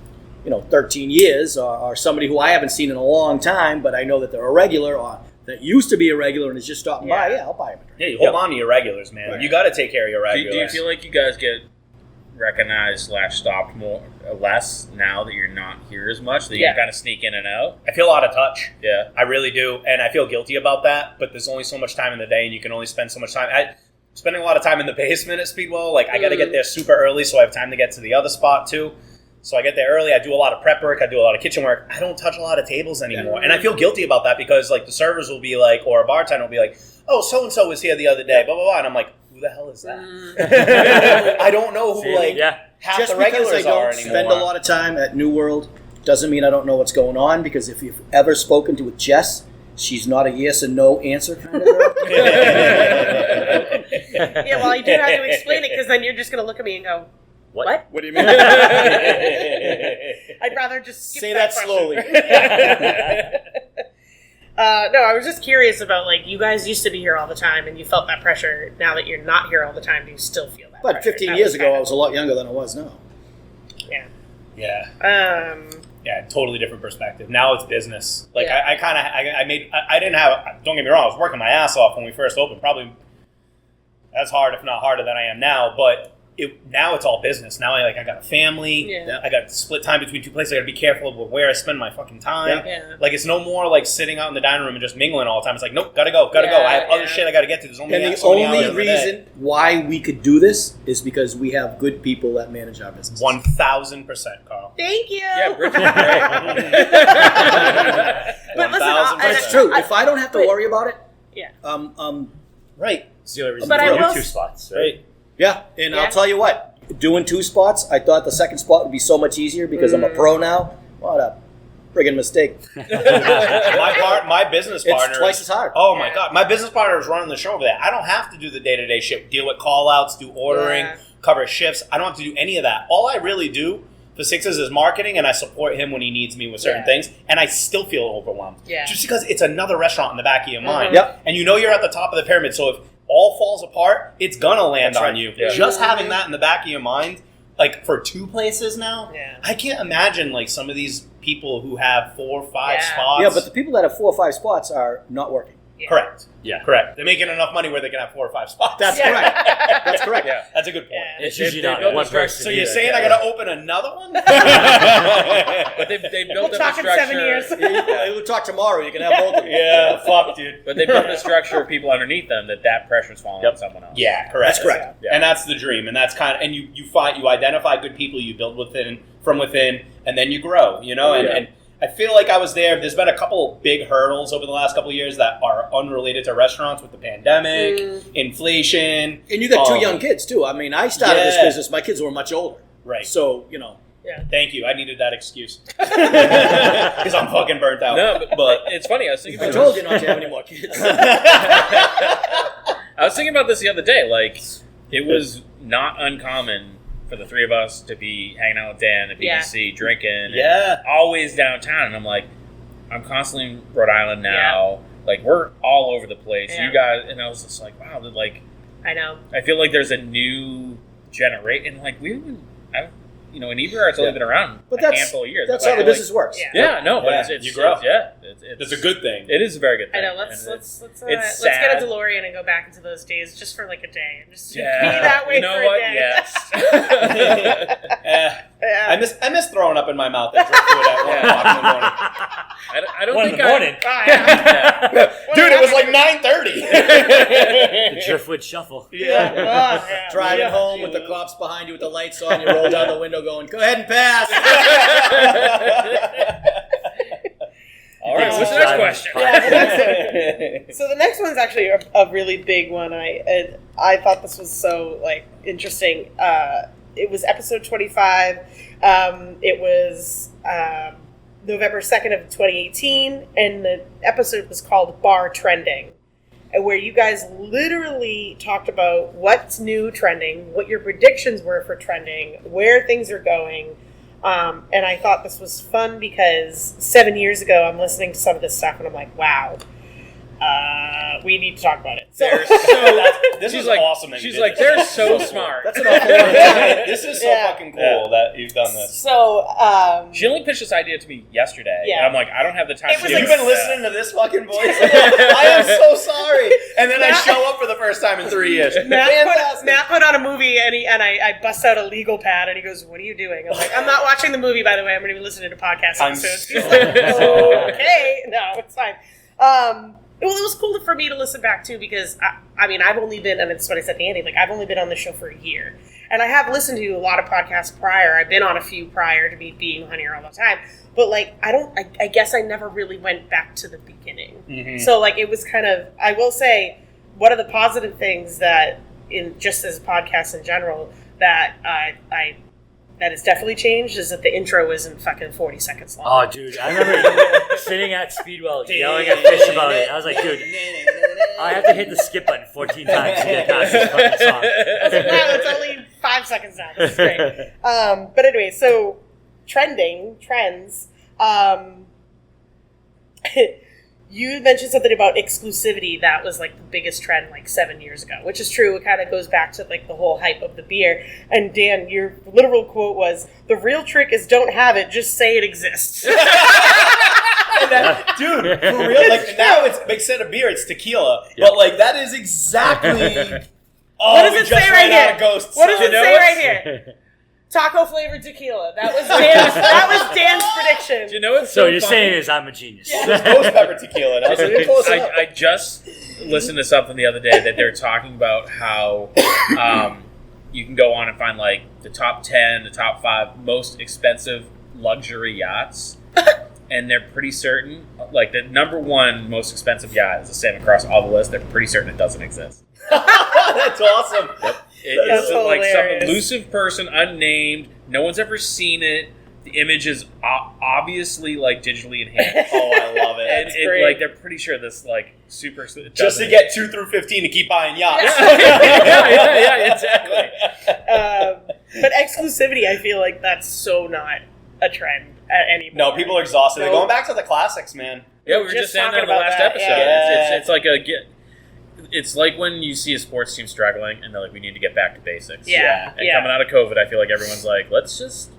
13 years, or somebody who I haven't seen in a long time, but I know that they're a regular, or that used to be a regular and is just stopping by, I'll buy them. Yeah, you hold on to your regulars, man. Right. You got to take care of your regulars. Do you feel like you guys get recognized / stopped less now that you're not here as much, that you kind of sneak in and out? I feel out of touch. Yeah. I really do, and I feel guilty about that, but there's only so much time in the day, and you can only spend so much time. Spending a lot of time in the basement at Speedwell, I got to get there super early so I have time to get to the other spot too. So I get there early, I do a lot of prep work, I do a lot of kitchen work. I don't touch a lot of tables anymore. And I feel guilty about that because the servers will be like, or a bartender will be like, oh, so-and-so was here the other day, blah, blah, blah. And I'm like, who the hell is that? I don't know who half Just the regulars because I are don't anymore. spend a lot of time at New World Doesn't mean I don't know what's going on, because if you've ever spoken to with Jess, she's not a yes and no answer kind of girl. Yeah, well, I do have to explain it, because then you're just going to look at me and go, what? What do you mean? I'd rather just skip Say that question. slowly. No, I was just curious about, like, you guys used to be here all the time, and you felt that pressure. Now that you're not here all the time, do you still feel that But pressure? 15 That years was ago, kinda- I was a lot younger than I was now. Yeah. Yeah. Um, Yeah, totally different perspective. Now it's business. Like Yeah. I didn't have. Don't get me wrong. I was working my ass off when we first opened. Probably as hard, if not harder, than I am now. But now it's all business. Now I got a family. Yeah. I got split time between two places. I got to be careful of where I spend my fucking time. Yeah. Like it's no more like sitting out in the dining room and just mingling all the time. It's like nope, gotta go. I have other shit I got to get to. There's only And the so many only hours in the day. reason why we could do this is because we have good people that manage our business. 1,000%, Carl. Thank you. Yeah, Bridget's great. But listen, 1,000%. That's true. If I don't have to worry about it, Yeah. right. It's the only reason But we I do will 2 s- spots, right? Right. Yeah, and Yeah. I'll tell you what, doing 2 spots, I thought the second spot would be so much easier because I'm a pro now. What a friggin' mistake. my business partner. It's twice as hard. Oh my Yeah. god, my business partner is running the show over there. I don't have to do the day-to-day shit, deal with call-outs, do ordering, Yeah. cover shifts. I don't have to do any of that. All I really do for Sixes is marketing, and I support him when he needs me with certain Yeah. things, and I still feel overwhelmed. Yeah. Just because it's another restaurant in the back of your mind. Yep. And you know you're at the top of the pyramid, so if all falls apart, it's gonna land That's on right. you. Yeah. Just having that in the back of your mind, like for 2 places now, Yeah. I can't imagine like some of these people who have 4 or 5 Yeah. spots. Yeah, but the people that have 4 or 5 spots are not working. Yeah. Correct. Yeah. Correct. They're making enough money where they can have 4 or 5 spots. That's Yeah. correct. That's correct. Yeah. That's a good point. Yeah. It's usually They not built one the structure- person. So you're either. saying I got to open another one? But they built We'll up a talk in 7 structure. years. We'll talk tomorrow. You can have both of them. Yeah, fuck, dude. But they built a structure of people underneath them that pressure's falling on someone else. Yeah, correct. That's correct. Yeah. And that's the dream. And that's and you identify good people, you build from within, and then you grow, you know? And, Yeah. and I feel like I was there. There's been a couple big hurdles over the last couple of years that are unrelated to restaurants with the pandemic, inflation. And you got 2 young kids, too. I mean, I started this Yeah. business. My kids were much older. Right. So, you know. Thank you. I needed that excuse. Because I'm fucking burnt out. No, but it's funny. I was thinking I about told this. you not to have any more kids. I was thinking about this the other day. Like, it was not uncommon for the 3 of us to be hanging out with Dan at BBC, drinking, and Yeah. always downtown. And I'm like, I'm constantly in Rhode Island now. Like, we're all over the place. Yeah. You guys, and I was just like, wow, like, I know. I feel like there's a new generation. And like, in Eberhart's only been around But a handful of years. that's But how the like- business works. Yeah. Yeah, no, but Yeah, it's you grow. It's That's a good thing. It is a very good I thing. know. Let's And let's it's let's get a sad. DeLorean and go back into those days just for like a day and just Yeah. be that way You know for what? a day. Yes. Yeah. I miss throwing up in my mouth at driftwood at 1 o'clock in the morning. I don't 1 in think the morning. Oh, yeah. Dude, it was like 9:30. The driftwood shuffle. Yeah. Oh, yeah. Driving Yeah. home with the cops behind you with the lights on, you roll down the window going, go ahead and pass. All right, what's the next question? So the next one's actually a really big one. I thought this was so interesting. It was episode 25. It was November 2nd of 2018, and the episode was called Bar Trending, where you guys literally talked about what's new trending, what your predictions were for trending, where things are going. And I thought this was fun because 7 years ago, I'm listening to some of this stuff and I'm like, wow, we need to talk about it. So, This She's is like, awesome. That you she's did like, this. they're so smart. That's an awful lot of time. This is so Yeah. fucking cool that you've done this. She only pitched this idea to me yesterday, Yeah. and I'm like, I don't have the time It to was do You've like- been listening to this fucking voice. I am so sorry. And then I show up for the first time in 3 years. Matt put on a movie and I bust out a legal pad and he goes, "What are you doing?" I'm like, "I'm not watching the movie, by the way. I'm going to be listening to podcast I'm episodes." so- He's like, "Okay, no, it's fine." Well, it was cool for me to listen back to because I've only been, and it's what I said to Andy, like I've only been on the show for a year, and I have listened to a lot of podcasts prior. I've been on a few prior to me being on here all the time, but I guess I never really went back to the beginning. Mhm. So it was kind of, I will say, one of the positive things that in just as podcasts in general that I that has definitely changed is that the intro isn't fucking 40 seconds long. Oh, dude, I remember sitting at Speedwell yelling at Fish about it. I was like, dude, I have to hit the skip button 14 times to get past this fucking song. I was like, wow, it's only 5 seconds now. This is great. But anyway, so trends. You mentioned something about exclusivity. That was like the biggest trend like 7 years ago, which is true. It kind of goes back to like the whole hype of the beer. And Dan, your literal quote was, "The real trick is don't have it, just say it exists." Dude, for real, like now instead of beer, it's tequila. Yeah. But like that is exactly. What does it say right here? What does it say right here? here? Taco flavored tequila. That was Dan's prediction. Do you know what's So so you're funny? saying is I'm a genius. It was ghost pepper tequila. That was really close enough. I just listened to something the other day that they're talking about how you can go on and find like the top 10, the top 5 most expensive luxury yachts. And they're pretty certain, like the number 1 most expensive yacht is the same across all the lists. They're pretty certain it doesn't exist. That's awesome. It's like some hilarious. elusive person, unnamed. No one's ever seen it. The image is obviously like digitally enhanced. Oh, I love it. And great. like they're pretty sure this like super Just to get 2 through 15 to keep buying yachts. yeah, exactly. But exclusivity, I feel like that's so not a trend anymore. No, people are exhausted. They're No. going back to the classics, man. Yeah, we were Just just saying that talking in the about last that, episode. yeah. It's like it's like when you see a sports team struggling and they're like, we need to get back to basics. Yeah. And coming out of COVID, I feel like everyone's like, let's just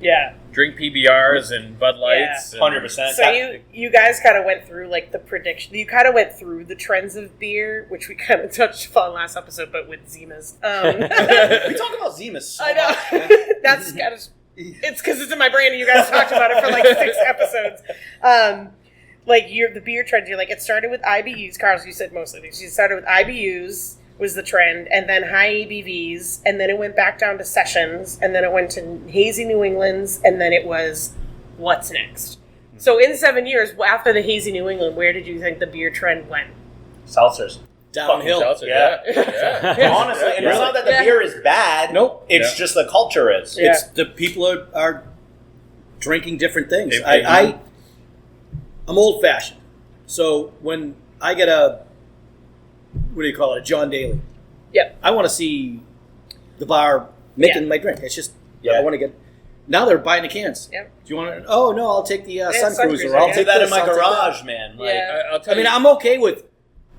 Yeah. drink PBRs and Bud Lights. and- 100%. So you guys kind of went through like the prediction. You kind of went through the trends of beer, which we kind of touched upon last episode, but with Zimas. We talk about Zimas so I know. much, man. That's kind of. It's because it's in my brain, and you guys talked about it for like 6 episodes. Like the beer trend, you're like it started with IBUs. Karl, you said mostly these. You started with IBUs was the trend, and then high ABVs, and then it went back down to sessions, and then it went to hazy New Englands, and then it was what's next. So in 7 years after the hazy New England, where did you think the beer trend went? Seltzers. Downhill. Seltzer, Yeah. yeah. Honestly, and it's Yeah. not that the beer is bad. Nope. It's Yeah. just the culture is. Yeah. It's the people are drinking different things. They- I'm old fashioned, so when I get a a John Daly, Yep. I want to see the bar making my drink. It's just Yeah. I want to get. Now they're buying the cans. Yep. Do you want to? Oh no, I'll take the Sun Sun Cruiser. Cruiser, I'll yeah. Do take that this, in my I'll take garage, man. Like, Yeah. I'll tell I mean, you, I'm okay with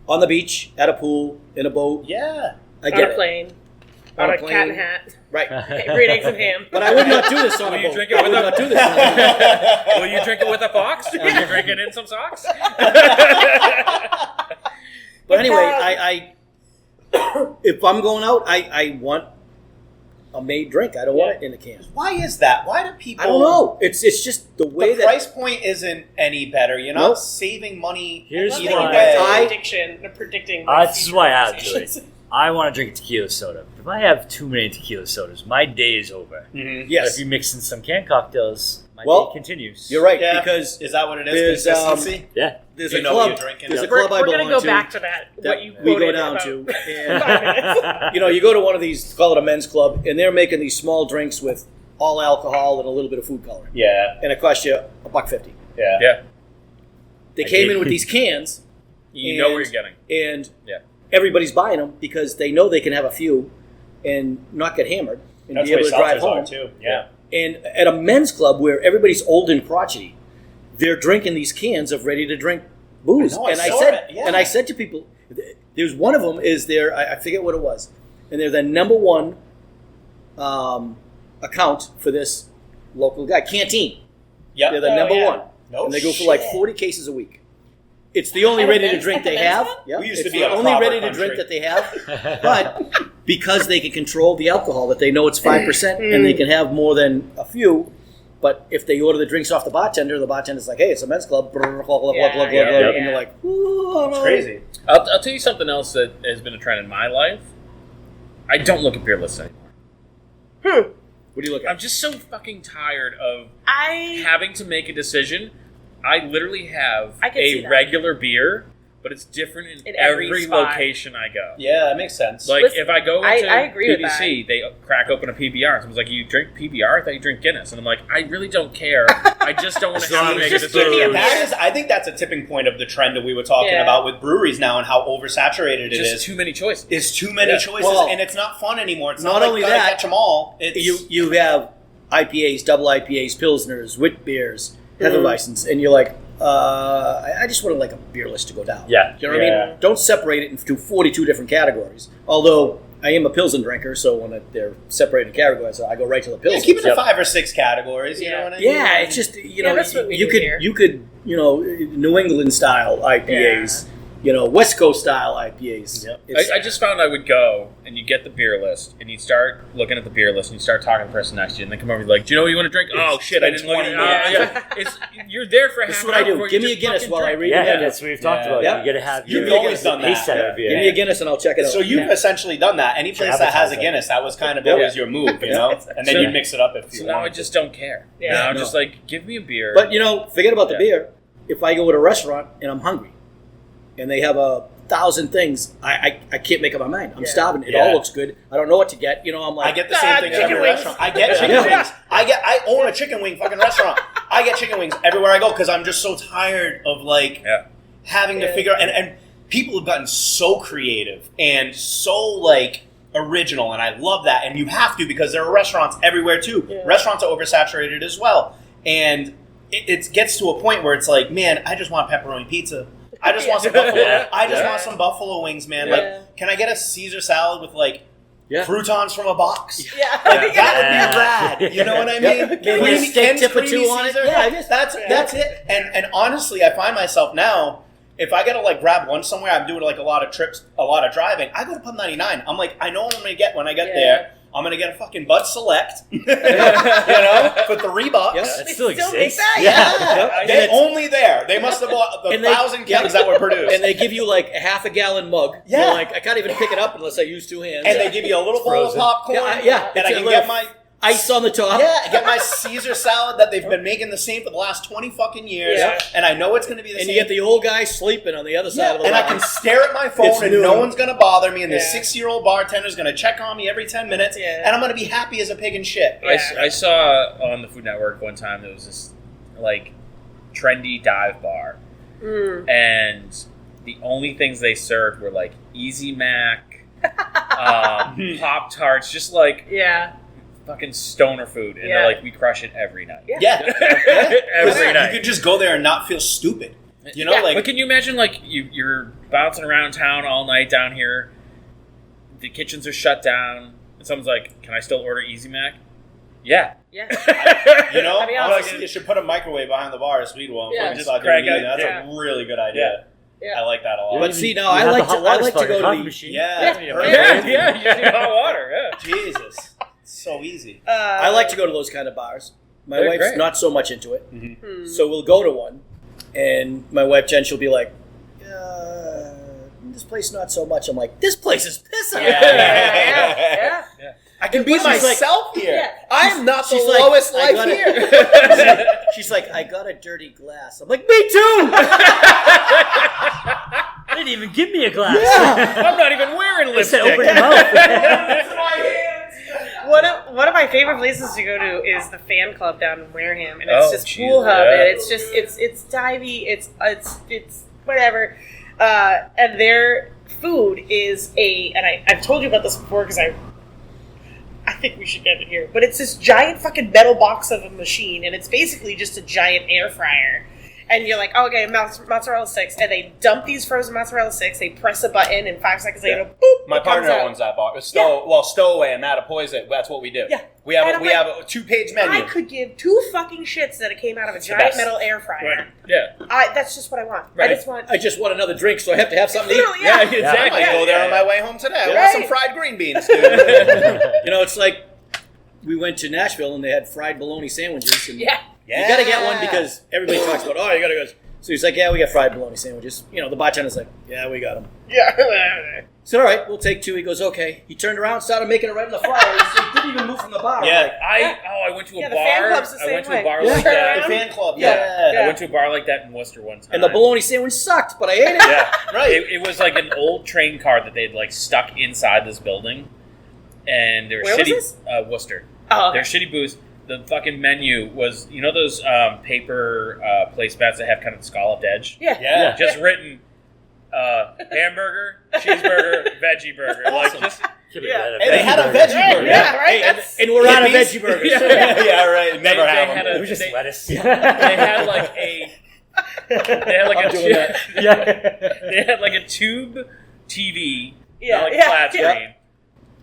on the beach, at a pool, in a boat. yeah. I On get a it. plane, On on a a cat plane. and hat, Right. green eggs and ham. But I would not do this on Will a you boat. drink it I with would a- not do this on a boat. will you drink it with a fox? Will you drink it in some socks? But anyway, Karl- I if I'm going out, I want a made drink. I don't want it in a can. Why is that? Why do people? I don't know. It's just the way The that price point isn't any better. You're not Nope. saving money. Here's I love either that why- you guys way. are predicting. like, This is why I have to conversations. it. I want to drink a tequila soda. If I have too many tequila sodas, my day is over. Mhm. But yes, if you mix in some canned cocktails, my Well, day continues. you're right Yeah. because Is that what it is? There's, Consistency. Yeah. there's You a know what club. you're drinking. There's a We're, club I we're gonna belong go back to that. that What you we go quoted down about to, 5 and minutes. you know, you go to one of these, call it a men's club, and they're making these small drinks with all alcohol and a little bit of food coloring, Yeah. and it costs you $1.50. Yeah. Yeah. They I came did. in with these cans, You know what you're getting. and Yeah. everybody's buying them because they know they can have a few and not get hammered and That's be able where to drive seltzers are home. too. Yeah. And at a men's club where everybody's old and crotchety, they're drinking these cans of ready to drink booze. I know, I and I saw said, it, yeah. and I said to people, there's one of them is their, I forget what it was, and they're the number one account for this local guy, Canteen. Yep. They're the Oh, number yeah. one, No and they go for like shit. 40 cases a week. It's the only At a ready to men's- drink at the they men's have. club? Yeah, We used it's to be the a only proper ready to country. drink that they have. But because they can control the alcohol, that they know it's 5%, and they can have more than a few. But if they order the drinks off the bartender's like, "Hey, it's a men's club," blah, blah, blah, blah, blah, blah, Yeah, blah, yeah. and you're like, "Ooh, It's crazy. I'll tell you something else that has been a trend in my life. I don't look at beer lists anymore. What do you look I'm at? just so fucking tired of I having to make a decision. I literally have I can see a that. regular beer, but it's different in In every every spot. location I go. Yeah, that makes sense. Like Listen, if I go I into agree with BBC, they crack open a PBR. Someone's like, "You drink PBR? I thought you drink Guinness." And I'm like, "I really don't care. I just don't want to As long have to as make a just give me a decision." beer. I think that's a tipping point of the trend that we were talking Yeah. about with breweries now and how oversaturated it Just is. too many choices. It's too many Yeah. choices, Well, and it's not fun anymore. It's not not like only gotta that, catch them all. It's You have IPAs, double IPAs, pilsners, wit beers, Hefeweizens, and you're like, I just want like a beer list to go down. Yeah. You know what I mean? Don't separate it into 42 different categories. Although I am a Pilsen drinker, so when they're separated categories, I go right to the yeah, Pilsen. keep it to Yep. 5 or 6 categories. You Yeah. know what I mean? Yeah, it's just that's what we you do could here. New England style IPAs, West Coast style IPAs. Yep. It's- I just found I would go and you get the beer list and you start looking at the beer list and you start talking to the person next to you and they come over and be like, "Do you know what you want to drink?" "Oh shit, I didn't look at it." 20 minutes. You're there for This half is what an I hour do. before Give you me a just Guinness fucking while I drink. read Yeah, the that's what we've talked Yeah. about. Yeah. You got to have You've your always done pace that. set of beer. Give me a Guinness and I'll check it out. So you've Yeah. essentially done that. Any place that has a Guinness, that was kind of always your move, you know? And then So- you mix it up if you So now I want. just don't care. Yeah. Now I'm No. just like, give me a beer. But forget about the Yeah. beer. If I go to a restaurant and I'm hungry, and they have 1,000 things, I can't make up my mind. I'm Yeah. starving. It Yeah. all looks good. I don't know what to get. I'm like, I get the same thing at chicken every wings. restaurant. I get chicken Yeah. wings. I own a chicken wing fucking restaurant. I get chicken wings everywhere I go because I'm just so tired of Yeah. having to Yeah. figure out and people have gotten so creative and so original, and I love that. And you have to because there are restaurants everywhere too. Yeah. Restaurants are oversaturated as well, and it gets to a point where it's like, man, I just want pepperoni pizza. I just want some buffalo. Yeah. I just Yeah. want some buffalo wings, man. Yeah. Like, can I get a Caesar salad with Yeah. croutons from a box? Yeah. That would be Yeah. rad. You know what I mean? Yep. Maybe a steak Ken's tip or creamy two on it. Caesar. Yeah, I guess. That's it. And honestly, I find myself now, if I gotta grab lunch somewhere, I'm doing a lot of trips, a lot of driving. I go to Pub 99. I'm like, I know what I'm gonna get when I get Yeah. there. I'm gonna get a fucking Bud Select, for $3. Yeah. That They still still make exists. that? Yeah, Yep. they're only there. They must have bought the And they- 1,000 kegs that were produced. And they give you a half a gallon mug. Yeah. You're like, I can't even pick it up unless I use 2 hands. And they give you a little bowl of Frozen. popcorn. Yeah, And I it's a can little get my ice on the top. get my Caesar salad that they've been making the same for the last 20 fucking years. Yeah. And I know it's going to be the And same. you get the old guy sleeping on the other side of the and I line. can stare at my phone It's and noon. no one's going to bother me. And the Yeah. 6-year-old bartender's going to check on me every 10 minutes. Yeah. And I'm going to be happy as a pig in shit. Yeah. I saw on the Food Network one time there was this trendy dive bar, Mm. and the only things they served were Easy Mac, Pop Tarts, just Yeah. fucking stoner food, and Yeah. they're like, we crush it every night. Yeah. Every night. You could just go there and not feel stupid. You know, Yeah. But can you imagine, you're bouncing around town all night down here, the kitchens are shut down, and someone's like, "Can I still order Easy Mac?" Yeah. Yeah. you know, That'd be awesome. honestly, you should put a microwave behind the bar at Speedwell. Yeah. And Just start crank doing it. that. That's Yeah. a really good idea. Yeah. I like that a lot. But see, no, You I have like the hot to- water I like to spark, go to coffee the- machine. Yeah. Yeah. perfect. using hot water, yeah. Jesus. So easy. I like to go to those kind of bars. My They're wife's great. not so much into it. Hmm. So we'll go to one, and my wife Jen, she'll be like, "This place not so much." I'm like, "This place is pissing." Yeah. I can be She's like- myself here. Yeah. I'm not the she's like, lowest I life gotta- here. She's like, "I got a dirty glass." I'm like, "Me too." They didn't even give me a glass. I'm not even wearing They said lipstick. open your mouth. One of my favorite places to go to is the fan club down in Wareham, and it's Oh, just geez, pool hub, yeah. and it's just it's divey, it's whatever, and their food is and I've told you about this before because I think we should get it here, but it's this giant fucking metal box of a machine, and it's basically just a giant air fryer. And you're like, oh, okay, mozzarella sticks, and they dump these frozen mozzarella sticks. They press a button, and 5 seconds later, boop, My it comes partner out. owns that bar. Stowaway and Matt Poise. That's what we do. Yeah. We have And I'm we like, have a 2-page I menu. could give 2 fucking shits that it came out of a the giant best. metal air fryer. Yeah. That's just what I want. Right. I just want. I just want another drink, so I have to have something to eat. Literally, yeah. I exactly. might go there on my way home today. I want Right. some fried green beans, dude. It's like we went to Nashville and they had fried bologna sandwiches. And Yeah. you got to get one because everybody talks about, you got to go So he's like, yeah, we got fried bologna sandwiches. You know, the bartender's like, yeah, we got them. Yeah. So all right, we'll take 2. He goes, okay. He turned around, started making it right in the fryer. He didn't even move from the bar. Yeah. Like, I went to a Yeah, the bar. fan club's the I went same to a way. bar Yeah. like The that. fan club. Yeah. Yeah. I went to a bar like that in Worcester one time. and the bologna sandwich sucked, but I ate it. Yeah, Right. It was like an old train car that they'd like stuck inside this building, and they were Where was shitty. this? Worcester. Oh, okay. They're shitty booths. The fucking menu was, you know, those paper placemats that have kind of the scalloped edge. Yeah. Yeah. Just written hamburger, cheeseburger, veggie burger. Like just Give me Yeah. that. Hey, they had a veggie Right, burger. yeah, right? Hey, That's- And we're out of hippies? veggie burgers. Yeah, right. Never they have had them. It was just they- lettuce. they had like a they had like I'm a doing that. Yeah. they had like a tube TV, Yeah, like yeah, flat yeah. screen,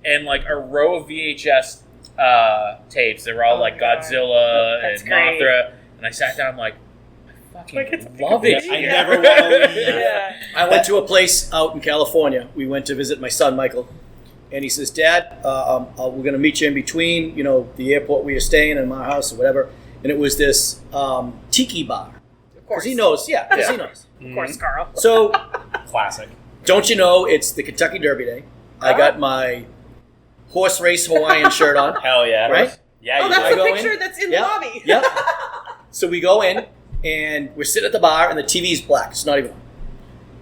and like a row of VHS tapes. They were all Oh like my God. Godzilla That's and great. Mothra, and I sat down. I'm like, I Like, fucking it's love it. I here. never want to leave. Yeah. I went to a place out in California. We went to visit my son, Michael. And he says, Dad, we're going to meet you in between, you know, the airport where you're staying and my house or whatever. And it was this tiki bar. Of Because course. he knows, because he knows. Of course, Carl. So, Classic. don't you know, it's the Kentucky Derby Day. I got my horse race Hawaiian shirt on. Hell yeah. Right? Yeah, Oh, you that's I the go picture in. that's in Yeah. the lobby. Yep. So we go in, and we're sitting at the bar, and the TV's black. It's not even on.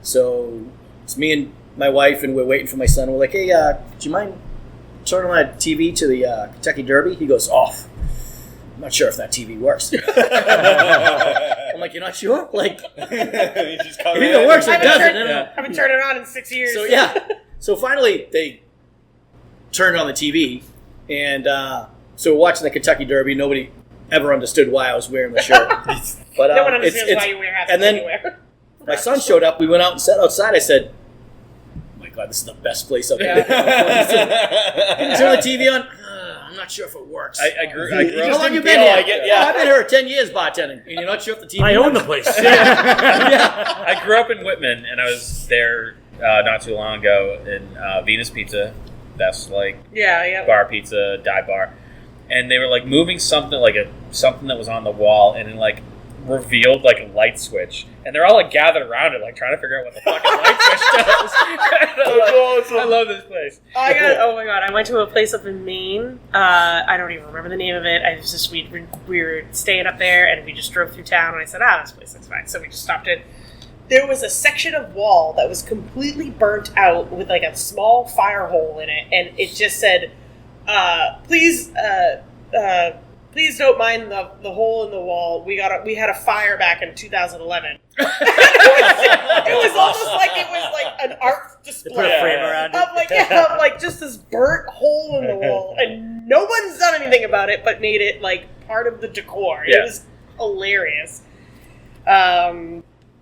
So it's me and my wife, and we're waiting for my son. We're like, hey, do you mind turning on that TV to the Kentucky Derby? He goes, off. I'm not sure if that TV works. I'm like, you're not sure? Like, You just come it in either works or I it haven't doesn't. turned- Yeah. haven't turned it on in 6 years. So yeah. So finally, they turned on the TV, and so we're watching the Kentucky Derby. Nobody ever understood why I was wearing the shirt. But No one it's- understands it's- why you wear hats and then anywhere. my son showed up. We went out and sat outside. I said, "Oh my God, this is the best place I've been." Yeah. He said, turn the TV on. I'm not sure if it works. I grew He up. just How long you didn't been feel here? like it, yeah. I've been here 10 years bartending, and you're not sure if the TV. I own the works? place. Yeah. I grew up in Whitman, and I was there not too long ago in Venus Pizza. That's like Yeah. bar pizza, dive bar, and they were like moving something something that was on the wall, and it like revealed like a light switch, and they're all like gathered around it, like trying to figure out what the fucking light switch does. I love this place. Oh my god! I went to a place up in Maine. I don't even remember the name of it. I was just we were staying up there, and we just drove through town. And I said, "This place looks fine." So we just stopped it. There was a section of wall that was completely burnt out with like a small fire hole in it, and it just said, "Please, please don't mind the hole in the wall. We had a fire back in 2011." It was almost like it was like an art display. Put a frame around Of it. like just this burnt hole in the wall, and no one's done anything about it, but made it like part of the decor. Yeah. It was hilarious.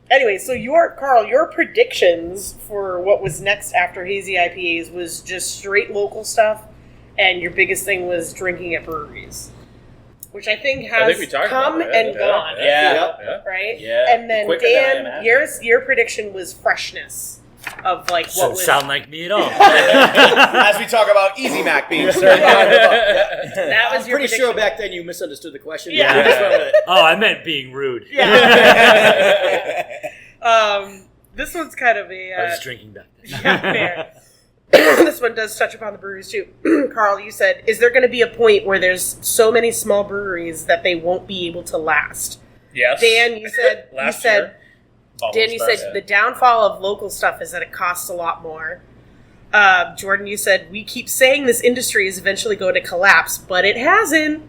Anyway, so Carl, your predictions for what was next after Hazy IPAs was just straight local stuff, and your biggest thing was drinking at breweries, which I think has we talked come about that. and gone. Yeah. Right? Yeah. And then Quicker than I Dan, imagined. your prediction was freshness of like what Doesn't was sound like me at all. As we talk about Easy Mac being served. that was I'm your pretty prediction. sure back then you misunderstood the question. Yeah. We just went with it. Oh, I meant being rude. Yeah. This one's kind of a I was drinking back then. yeah, fair. This one does touch upon the breweries too. Karl, you said, is there going to be a point where there's so many small breweries that they won't be able to last? Yes. Dan, you said Last year. Dan, you said the downfall of local stuff is that it costs a lot more. Jordan, you said we keep saying this industry is eventually going to collapse, but it hasn't.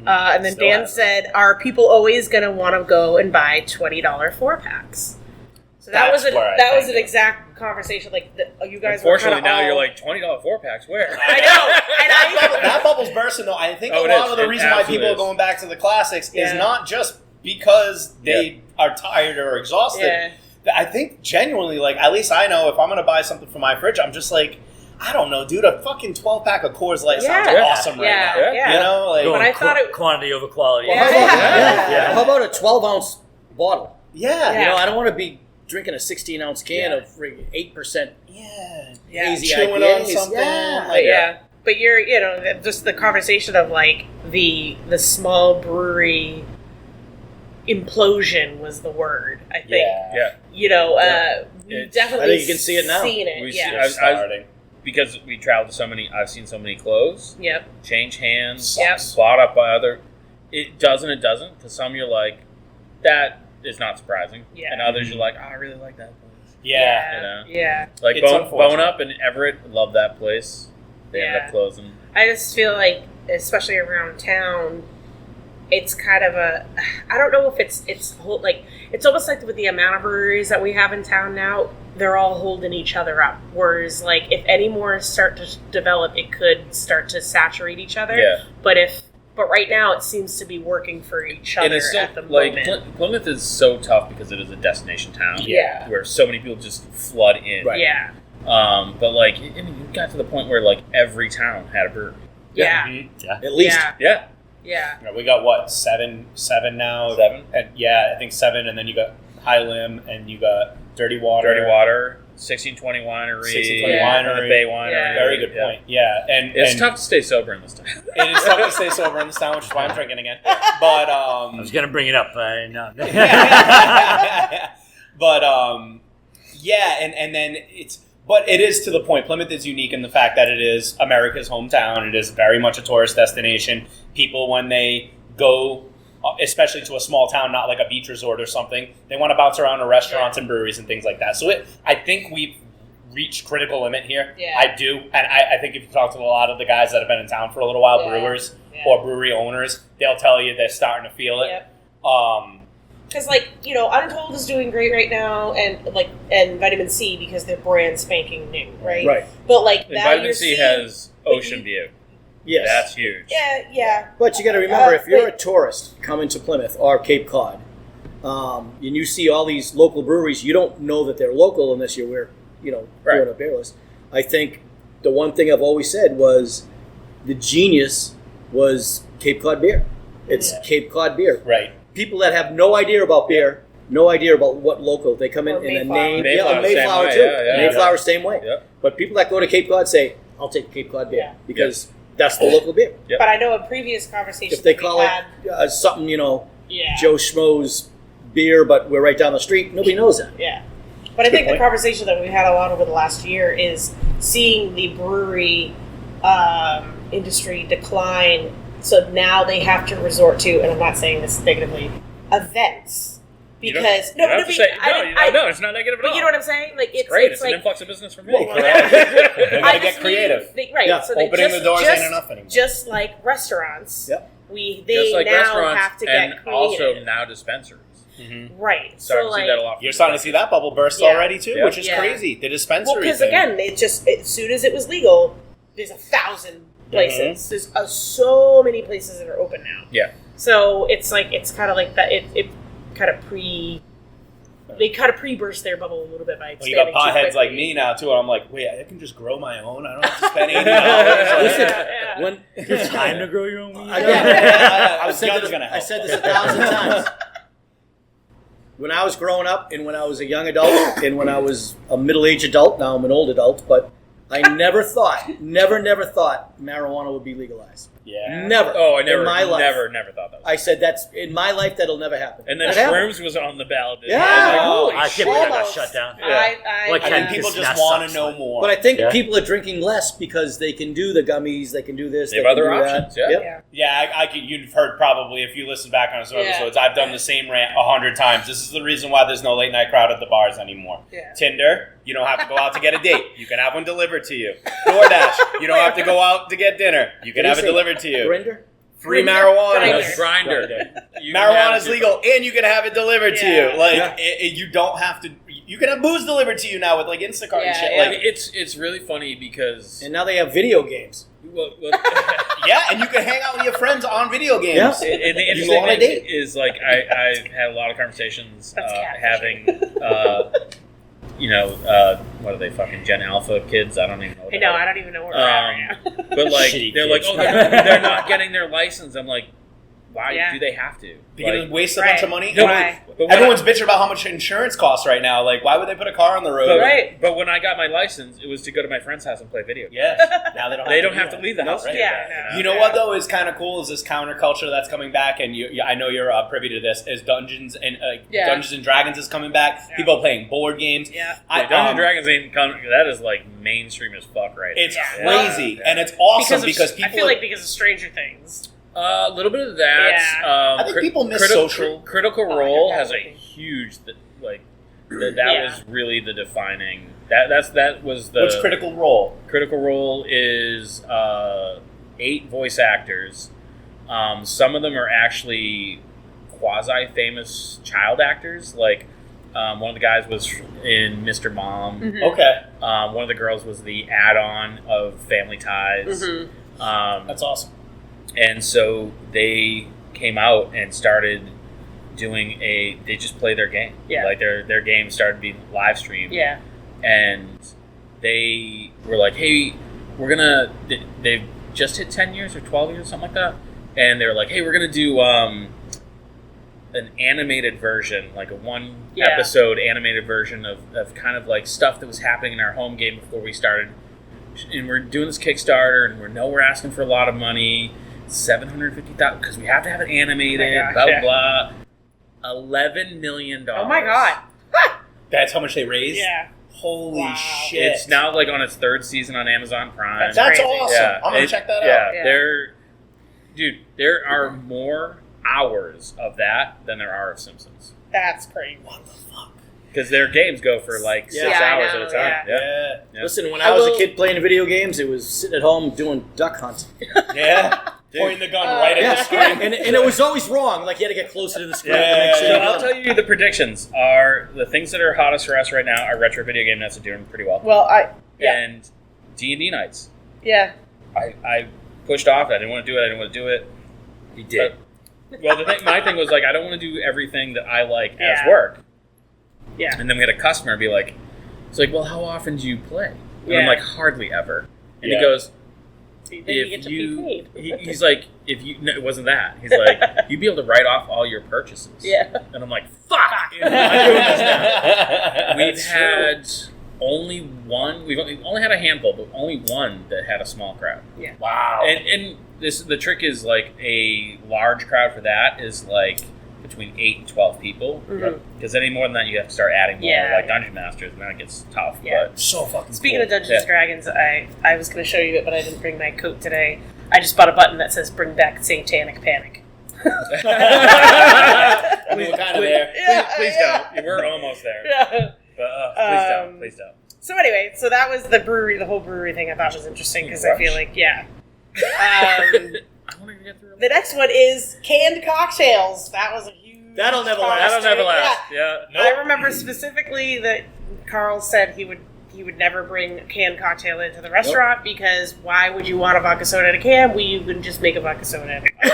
And then Still Dan hasn't. said, are people always going to want to go and buy $20 4-packs? So that That's was where I that was think an it- exact conversation. Like you guys were Unfortunately, kind of now all, you're like $20 4-packs. Where? I know. That bubble's bursting though. I think Oh, a it lot is. of the It reason why absolutely people are is. going back to the classics Yeah. is not just because they are tired or exhausted. Yeah. I think genuinely, like, at least I know if I'm going to buy something for my fridge, I'm just like, I don't know, dude, a fucking 12-pack of Coors Light sounds Yeah. awesome right Yeah, now. yeah. You know? Like, But I thought it- quantity over quality. Yeah. How about, Yeah. how about a 12-ounce bottle? yeah. You know, I don't want to be drinking a 16-ounce can Yeah. of friggin' 8% Yeah. Yeah. hazy Chewing IPAs. on something. Yeah. But yeah, but just the conversation of like the small brewery implosion was the word. I think. Yeah. You know, we've It's- definitely I think you can see it now. Seen it. We see- Yeah. It's starting. Because we traveled to so many, I've seen so many clothes, Yep. change hands, Yep. bought up by other. It doesn't. To some, you're like, that is not surprising. Yeah. And others, you're like, oh, I really like that place. Yeah. You know? Yeah. Like It's Bone unfortunate. Up and Everett, love that place. They ended Yeah. up closing. I just feel like, especially around town, it's kind of a. I don't know if it's like it's almost like with the amount of breweries that we have in town now, they're all holding each other up. Whereas, like, if any more start to develop, it could start to saturate each other. Yeah. But right now, it seems to be working for each other And it's still, at the like, moment. Plymouth is so tough because it is a destination town. Yeah. Where so many people just flood in. Right. Yeah. But, like, I mean, you got to the point where, like, every town had a brewery. Yeah. Mhm. At least. Yeah. Yeah. Yeah. You know, we got what seven now. 7? And yeah, I think 7, and then you got High Limb, and you got Dirty Water. Dirty Water, 1620 Winery, 1620 Yeah. Winery. Bay Winery. Yeah. Very good point. Yeah, and It's and tough to stay sober in this town. It is tough to stay sober in this town, which is why I'm drinking again. But I was gonna bring it up, but no. but yeah, and then but it is to the point. Plymouth is unique in the fact that it is America's hometown. It is very much a tourist destination. People, when they go, especially to a small town, not like a beach resort or something, they want to bounce around to restaurants and breweries and things like that. So I think we've reached critical limit here. Yeah. I do, and I think if you talk to a lot of the guys that have been in town for a little while, Yeah. brewers Yeah. or brewery owners, they'll tell you they're starting to feel it. Yep. Because Like, you know, Untold is doing great right now, and Vitamin C because they're brand spanking new, right? Right. But like And now Vitamin you're C seeing, has ocean view. Yes. That's huge. yeah. But you got to remember, if you're but- a tourist coming to Plymouth or Cape Cod, and you see all these local breweries, you don't know that they're local unless you're, Right. doing a beer list. I think the one thing I've always said was the genius was Cape Cod beer. It's Yeah. Cape Cod beer. right. People that have no idea about beer, no idea about what local, they come in Or and a Mayflower. name. Mayflower, Mayflower same way, too. yeah. Mayflower, same way. Yep. But people that go to Cape Cod say, I'll take Cape Cod beer Yeah. because that's the local beer. Yep. But I know in previous conversations If they that call we it had, something, yeah, Joe Schmo's beer, but we're right down the street, nobody knows that. yeah. But I think point. the conversation that we've had a lot over the last year is seeing the brewery industry decline. So now they have to resort to, and I'm not saying this negatively, events. You don't- Because you don't have to say, no, it's not negative at but all. you know what I'm saying? Like it's Great. It's an like influx of business for me. They gotta get just creative. mean- right. Yeah, So they Opening just, the doors just, ain't enough anymore. Just like restaurants, Yep. they Just like now restaurants have to and get also creative. now dispensaries. Right. Starting so to like, see that a lot. from You're starting to see that bubble burst Yeah. already too, Yeah. which is Yeah. crazy. The dispensary well, because thing. again, it just as soon as it was legal, there's 1,000 places. There's so many places that are open now. Yeah. So it's kind of like that. It kind of they kind of pre-burst their bubble a little bit by Well, you got expanding too potheads like quickly. me now too, and I'm like, wait, I can just grow my own. I don't have to spend $80. Listen, Yeah. when You have time to grow your own weed. I've said Gun's this, gonna I help. said this 1,000 times. When I was growing up, and when I was a young adult, and when I was a middle-aged adult, now I'm an old adult, but I never thought marijuana would be legalized. Yeah. Never. Oh, I in my life. never thought that. Was I said that's in my life that'll never happen. and then That happened. shrooms was on the ballot. Yeah. I was like, Oh, holy I shit. can't believe that got Almost. shut down. I Like I think Ken people This just now want to sucks. know more. But I think Yeah. people are drinking less because they can do the gummies, they can do this, They they have can other do that. options, yeah. Yep. Yeah, I could, you've heard probably if you listen back on some Yeah. episodes, I've done the same rant 100 times. This is the reason why there's no late night crowd at the bars anymore. Yeah. Tinder, you don't have to go out to get a date. You can have one delivered to you. DoorDash, you don't have to go out to get dinner. You can What have do it you say? delivered to you. Grindr? Free Grindr? marijuana. Grindr. Grinder. Marijuana's legal, and you can have it delivered to Yeah. you. Like Yeah. you don't have to. You can have booze delivered to you now with like Instacart and Yeah, shit. yeah. Like It's really funny because And now they have video games. well, yeah, and you can hang out with your friends on video games. Yeah. and the You interesting go on a thing date. is like I've had a lot of conversations That's having what are they fucking Gen Alpha kids? I don't even know. What I the know. hell. I don't even know where we're at right now. But like Shitty they're like, kids. oh, they're not getting their license. I'm like, why Yeah. do they have to? Because Like, waste a Right. bunch of money. No, Right. but when Everyone's bitching about how much insurance costs right now. Like, why would they put a car on the road? But, Right. but when I got my license, it was to go to my friend's house and play video games. Yes. Now they don't. They don't do have to that. leave the house. Right. to do Yeah, that, no. You know what though is kind of cool is this counterculture that's coming back, and I know you're privy to this. Is Dungeons and Yeah. Dungeons and Dragons is coming back. Yeah. People playing board games. Yeah. Dungeons and Dragons ain't coming. That is like mainstream as fuck right It's now. crazy, Yeah. and it's awesome of- because people. I feel like because of Stranger Things. A little bit of that. Yeah. I think people miss Critical social. Role I has a forgot. huge that Yeah. was really the defining. That was the What's Critical Role? Critical Role is 8 voice actors. Some of them are actually quasi-famous child actors. Like one of the guys was in Mr. Mom. Mhm. Okay, One of the girls was the add-on of Family Ties. Mhm. that's awesome. And so they came out and started doing they just play their game. Yeah. Like their game started being live streamed. Yeah. And they were like, hey, they've just hit 10 years or 12 years, something like that. And they were like, hey, we're going to do an animated version, like a one Yeah. episode animated version of kind of like stuff that was happening in our home game before we started. And we're doing this Kickstarter, and we're asking for a lot of money, $750,000, because we have to have it animated. Oh my gosh, blah blah. $11 million. Oh my god. That's how much they raised. Yeah. Holy Wow. shit! It's now like on its 3rd season on Amazon Prime. That's That's crazy. awesome. I'm gonna check that yeah, out. Yeah. there are more hours of that than there are of Simpsons. That's crazy. What the fuck? Because their games go for like 6 Yeah, I hours know, at a time. yeah. Yeah. Listen, when I I was will- a kid playing video games, it was sitting at home doing duck hunts. Yeah. Pointing the gun right at the Yes, screen. and it was always wrong. Like you had to get closer to the screen. Yeah, to make sure So you I'll got it. tell you the predictions are the things that are hottest for us right now are retro video game nets are doing pretty well. Well, And D&D nights. yeah. I pushed off. I didn't want to do it. You did. Well, my thing was like I don't want to do everything that I like as Yeah. work. Yeah. And then we had a customer be like, it's like, well, how often do you play? And Yeah. I'm like, hardly ever. And Yeah. he goes, Then you get to be paid. he's like, no, it wasn't that. He's like, you'd be able to write off all your purchases. Yeah. And I'm like, fuck. I'm doing this now. We've That's had only one. We've only had a handful, but only one that had a small crowd. Wow. And the trick is like a large crowd for that is like between 8 and 12 people. Mhm. Because any more than that, you have to start adding more Yeah. like Dungeon Masters, and then it gets tough. Yeah. So fucking Speaking cool. of Dungeons Yeah. and Dragons, I was going to show you it, but I didn't bring my coat today. I just bought a button that says "Bring Back Satanic Panic." I mean, we're kind of there. Please don't. We're almost there. Yeah. But please don't. So anyway, so that was the brewery, the whole brewery thing. I thought was interesting because I feel like, yeah. I want to get through. The next one is canned cocktails. That was a huge. That'll never last. That'll never Yeah. last. Yeah. I remember specifically that Karl said he would never bring a canned cocktail into the restaurant because why would you want a vodka soda in a can? You can just make a vodka soda in a can.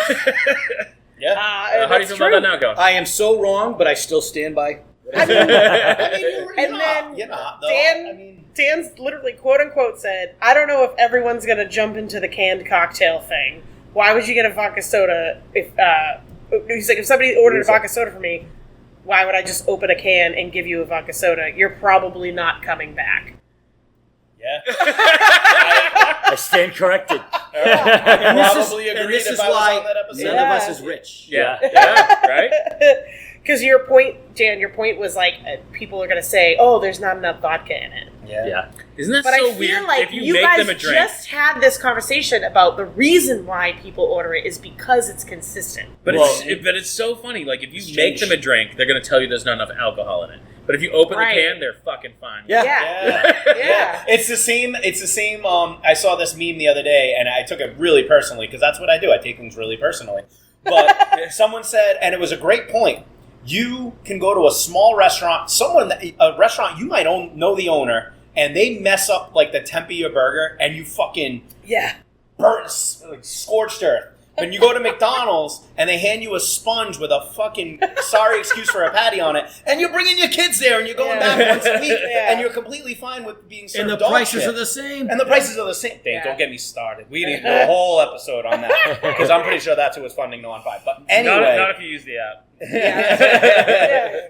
Yeah. How do you feel about that now, Go? I am so wrong, but I still stand by. I mean, you're And not. then You're not, though. Dan- I mean, Dan's literally quote unquote said, "I don't know if everyone's gonna jump into the canned cocktail thing. Why would you get a vodka soda if he's like if somebody ordered a vodka soda for me, why would I just open a can and give you a vodka soda? You're probably not coming back." yeah. I stand corrected. And this is- Probably and agreed this if is I was why on that episode. none Yeah. of us is rich. Yeah. Right? Because your point, Jan, your point was like people are gonna say, "Oh, there's not enough vodka in it." Yeah. Isn't that But so I feel weird? like if you, you make guys them a drink, just had this conversation about the reason why people order it is because it's consistent. but Well, it's so funny. Like if you It's make changed. them a drink, they're going to tell you there's not enough alcohol in it. But if you open Right. the can, they're fucking fine. Yeah. Yeah. Yeah. It's the same. It's the same. I saw this meme the other day, and I took it really personally because that's what I do. I take things really personally. But someone said, and it was a great point. You can go to a small restaurant, a restaurant you might know the owner, and they mess up like the temp of your burger, and you fucking Yeah. burn like scorched earth. When you go to McDonald's and they hand you a sponge with a fucking sorry excuse for a patty on it, and you're bringing your kids there, and you're going back once a week, and you're completely fine with being served And the dog prices shit. are the same. And the prices are the same. Dave, Yeah. don't get me started. We need to do a whole episode on that because I'm pretty sure that's who was funding No on 5. But anyway, Not if you use the app.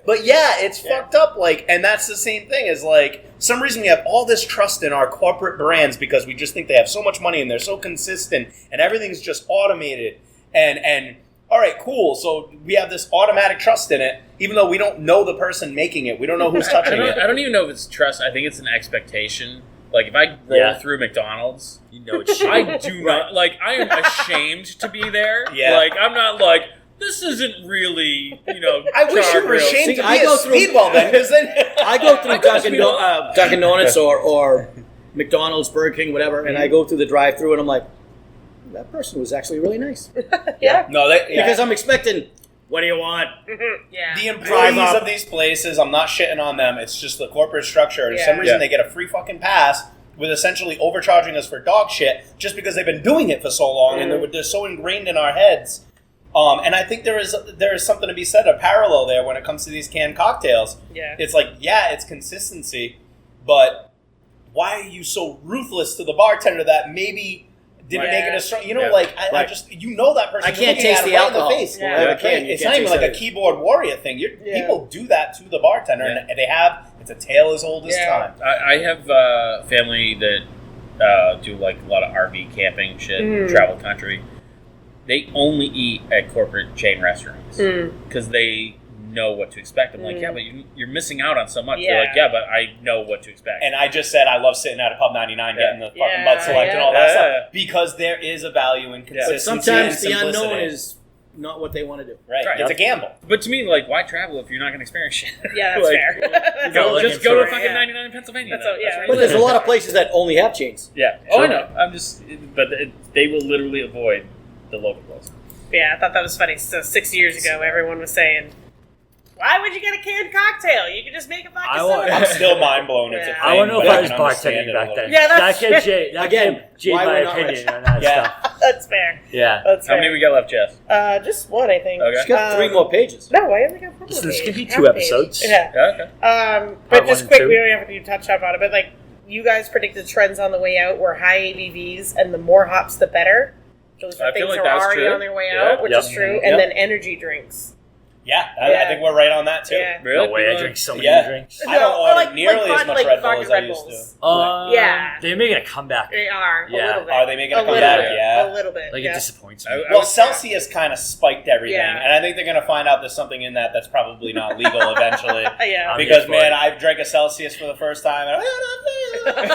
but yeah, it's fucked up. Like, and that's the same thing. Is like some reason we have all this trust in our corporate brands because we just think they have so much money and they're so consistent and everything's just automated. And all right, cool. So we have this automatic trust in it, even though we don't know the person making it. We don't know who's touching it. I don't even know if it's trust. I think it's an expectation. Like if I roll through McDonald's, You know it's shit. I do not like. I am ashamed to be there. Yeah. Like I'm not like this isn't really I wish you were guardrails. ashamed to See, I be a go through- speedball then, because then I go through could've Dunkin' Donuts or McDonald's, Burger King, whatever, and I go through the drive-through and I'm like, that person was actually really nice. Yeah. no, Because I'm expecting, what do you want? Yeah. the Drive employees up. of these places, I'm not shitting on them. It's just the corporate structure. And for some Yeah. reason, Yeah. they get a free fucking pass with essentially overcharging us for dog shit just because they've been doing it for so long and they're so ingrained in our heads. And I think there is something to be said, a parallel there when it comes to these canned cocktails. Yeah. It's like, yeah, it's consistency, but why are you so ruthless to the bartender that maybe didn't Right. make it as strong? You know, Yeah. like, I Right. just, that person. I you're can't looking taste at the it right alcohol. in the face. Yeah. I Right? can't. You It's can't not even taste like a it. keyboard warrior thing. Yeah. People do that to the bartender, and they have, it's a tale as old as Yeah. time. I have family that do like a lot of RV camping shit, travel country. They only eat at corporate chain restaurants because they know what to expect. I'm like, yeah, but you're missing out on so much. They're like, Yeah. yeah, but I know what to expect. And I just said I love sitting at a Pub 99 Yeah. getting the fucking Yeah, Bud Select and all that yeah. stuff because there is a value in But consistency. sometimes and the unknown simplicity. is not what they want to do. right. Right. It's a gamble. But to me, like, why travel if you're not going to experience shit? Yeah, that's Like, fair. That's go all. looking Just go to for it. fucking Yeah. 99 in Pennsylvania. That's then. all- yeah, right. But there's a lot of places that only have chains. Yeah. Oh, I Sure. know. I'm just, but they will literally avoid the local place. Yeah, I thought that was funny. So 6 years ago, everyone was saying, "Why would you get a canned cocktail? You could just make a vodka I want- soda." I'm still mind blown. It's a Yeah. thing, I want to know but if I was can understand bartending it a back little then. Yeah, that's that true. that Again, can jade why my we're not opinion rich. on that Yeah. stuff. That's fair. Yeah. That's How fair. many we got left, Jess? Just one, I think. Okay. It's got 3 more pages. No, I only got one. So more this page. could be Half 2 page. episodes. Yeah. Yeah, okay. But Part just 1 quick, and we 2. don't have to touch up on it. But like, you guys predicted trends on the way out were high ABVs, and the more hops, the better. Those I are feel things like that are that's already true. on their way Yeah. out, which Yep. is true. Yep. And then energy drinks. Yeah, Yeah. I think we're right on that too. Yeah. Really? No way, I drink so many Yeah. drinks. I don't No, order like- nearly like as vodka- much like Red Bull vodka as I Red used Bulls. to. Yeah. They're making a comeback. They are Yeah. a little bit. Are they making a little comeback? bit. Yeah. A little bit. Like, yeah. it disappoints I- me. I Well, was- Celsius kind of spiked everything, Yeah. and I think they're going to find out there's something in that that's probably not legal eventually. Yeah. I'm Because here for man, it. I drank a Celsius for the first time, and I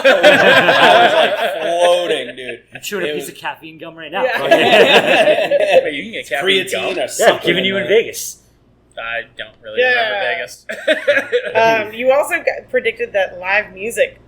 was like floating, dude. I'm chewing a It piece was- of caffeine gum right now. Yeah. Wait, you can get caffeine Creatine gum? or Yeah, something. I'm giving you in there. Vegas. I don't really Yeah. remember Vegas. You also predicted that live music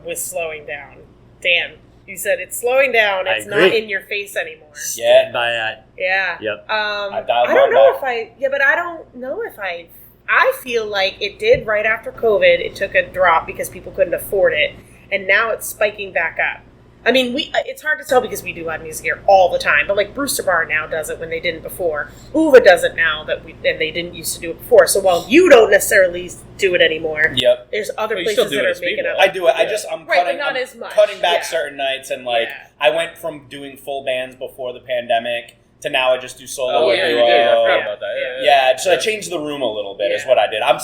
was slowing down. Dan, you said it's slowing down. I It's not agree. in your face anymore. Yeah. Stand by that. Yeah. Yep. I dialed I don't mine know back. if I. Yeah, but I don't know if I. I feel like it did right after COVID. It took a drop because people couldn't afford it, and now it's spiking back up. I mean, it's hard to tell because we do live music here all the time, but like Brewster Bar now does it when they didn't before. Uva does it now and they didn't used to do it before. So while you don't necessarily do it anymore, Yep. there's other Well, you still places do that it are at making Speedwell. up. I do it. Yeah. I'm Right, but cutting, not I'm as much. cutting back Yeah. certain nights, and like Yeah. I went from doing full bands before the pandemic to now I just do solo. Oh, and yeah, you duo. did. I forgot Yeah. about that. Yeah, so I changed the room a little bit. Is Yeah. what I did. I'm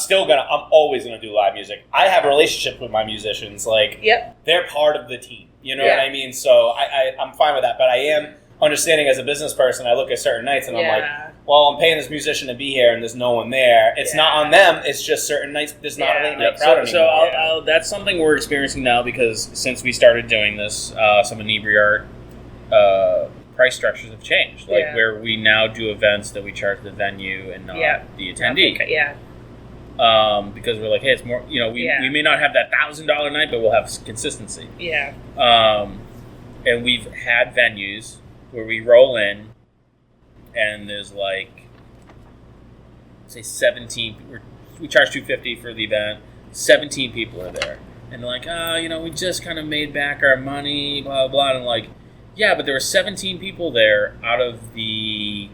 always gonna do live music. I have relationships with my musicians. Like Yep. they're part of the team. You know Yeah. what I mean? So I'm fine with that. But I am understanding as a business person. I look at certain nights and I'm like, Yeah. well, I'm paying this musician to be here and there's no one there. It's not on them. It's just certain nights. There's not a Yeah. late night So, crowd so anymore. that's something we're experiencing now because since we started doing this, some inebriate price structures have changed. Like Yeah. where we now do events that we charge the venue and not Yeah. the attendee. Yeah. Because we're like, hey, it's more. We Yeah. may not have that $1,000 night, but we'll have consistency. Yeah. And we've had venues where we roll in, and there's like, say 17. We charge $250 for the event. 17 people are there, and they're like, we just kind of made back our money, blah blah blah. And I'm like, yeah, but there were 17 people there out of the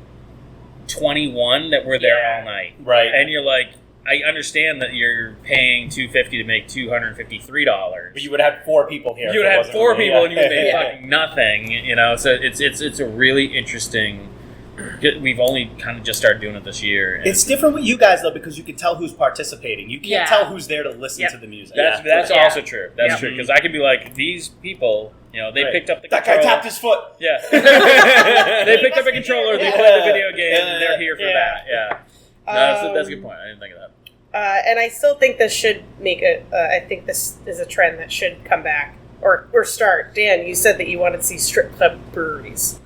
21 that were there Yeah. all night. Right. And you're like, I understand that you're paying $250 to make $253. But you would have 4 people here. You would if it have wasn't 4 for me. people and you would Yeah. make fucking nothing, you know. So it's a really interesting. We've only kind of just started doing it this year. And It's different with you guys though because you can tell who's participating. You can't Yeah. tell who's there to listen Yep. to the music. that's Yeah. also true. That's Yeah. true because I could be like, these people, you know, they Right. picked up the That guy controller. tapped his foot. Yeah, they picked up a controller. They Yeah. played the video game. Yeah. They're here for Yeah. that. Yeah, no, that's a good point. I didn't think of that. And I still think this should make a. I think this is a trend that should come back or start. Dan, you said that you wanted to see strip club breweries.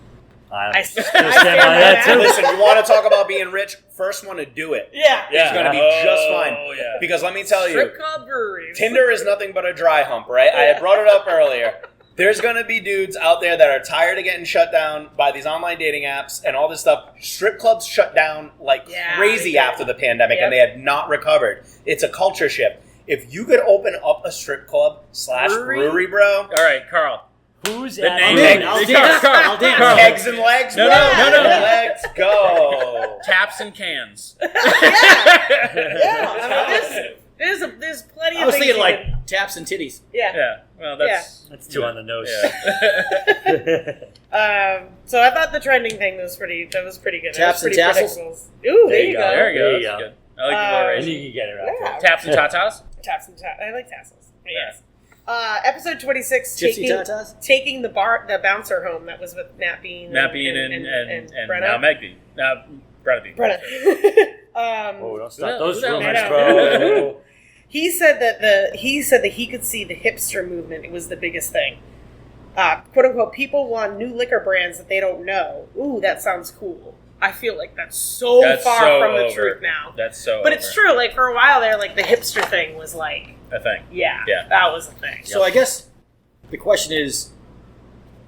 I stand stand by by that that. too. Listen, you want to talk about being rich? First one to do it. Yeah. It's going to be just fine. Oh yeah. Because let me tell you, Strip club breweries. Tinder is nothing but a dry hump, right? I had brought it up earlier. There's going to be dudes out there that are tired of getting shut down by these online dating apps and all this stuff. Strip clubs shut down like Yeah, crazy they did. after the pandemic, Yep. and they have not recovered. It's a culture shift. If you could open up a strip club / brewery, bro, All right, Carl. Who's The at name- brewery? I'll I'll dance. dance. I'll dance. Carl. kegs and legs, No, bro. no. Let's go. Taps and cans. Yeah. There's plenty of I was things thinking you like can- taps and titties. yeah. Yeah. Well, that's That's 2 on the nose. Yeah. So I thought the trending thing was pretty good. Taps It was and pretty tassels? predictable. Ooh, there you go. There you go. There you That's go. good. I like the And alliteration. you can get it right Yeah. Taps and tatas. Taps and tassels. I like tassels. But Yeah. yes. Episode 26, Gypsy tatas? taking the bouncer home. That was with Matt Bean. Matt Bean and Brenna. now Meg Bean. Brenna Bean. Brenna. Oh, don't start No, those no, rumors, no. bro. He said that he could see the hipster movement. It was the biggest thing. Quote unquote, people want new liquor brands that they don't know. Ooh, that sounds cool. I feel like that's so That's far so from the over. truth now. That's so. But it's true. Like for a while there, like the hipster thing was like, A thing. yeah, Yeah. that was a thing. So I guess the question is,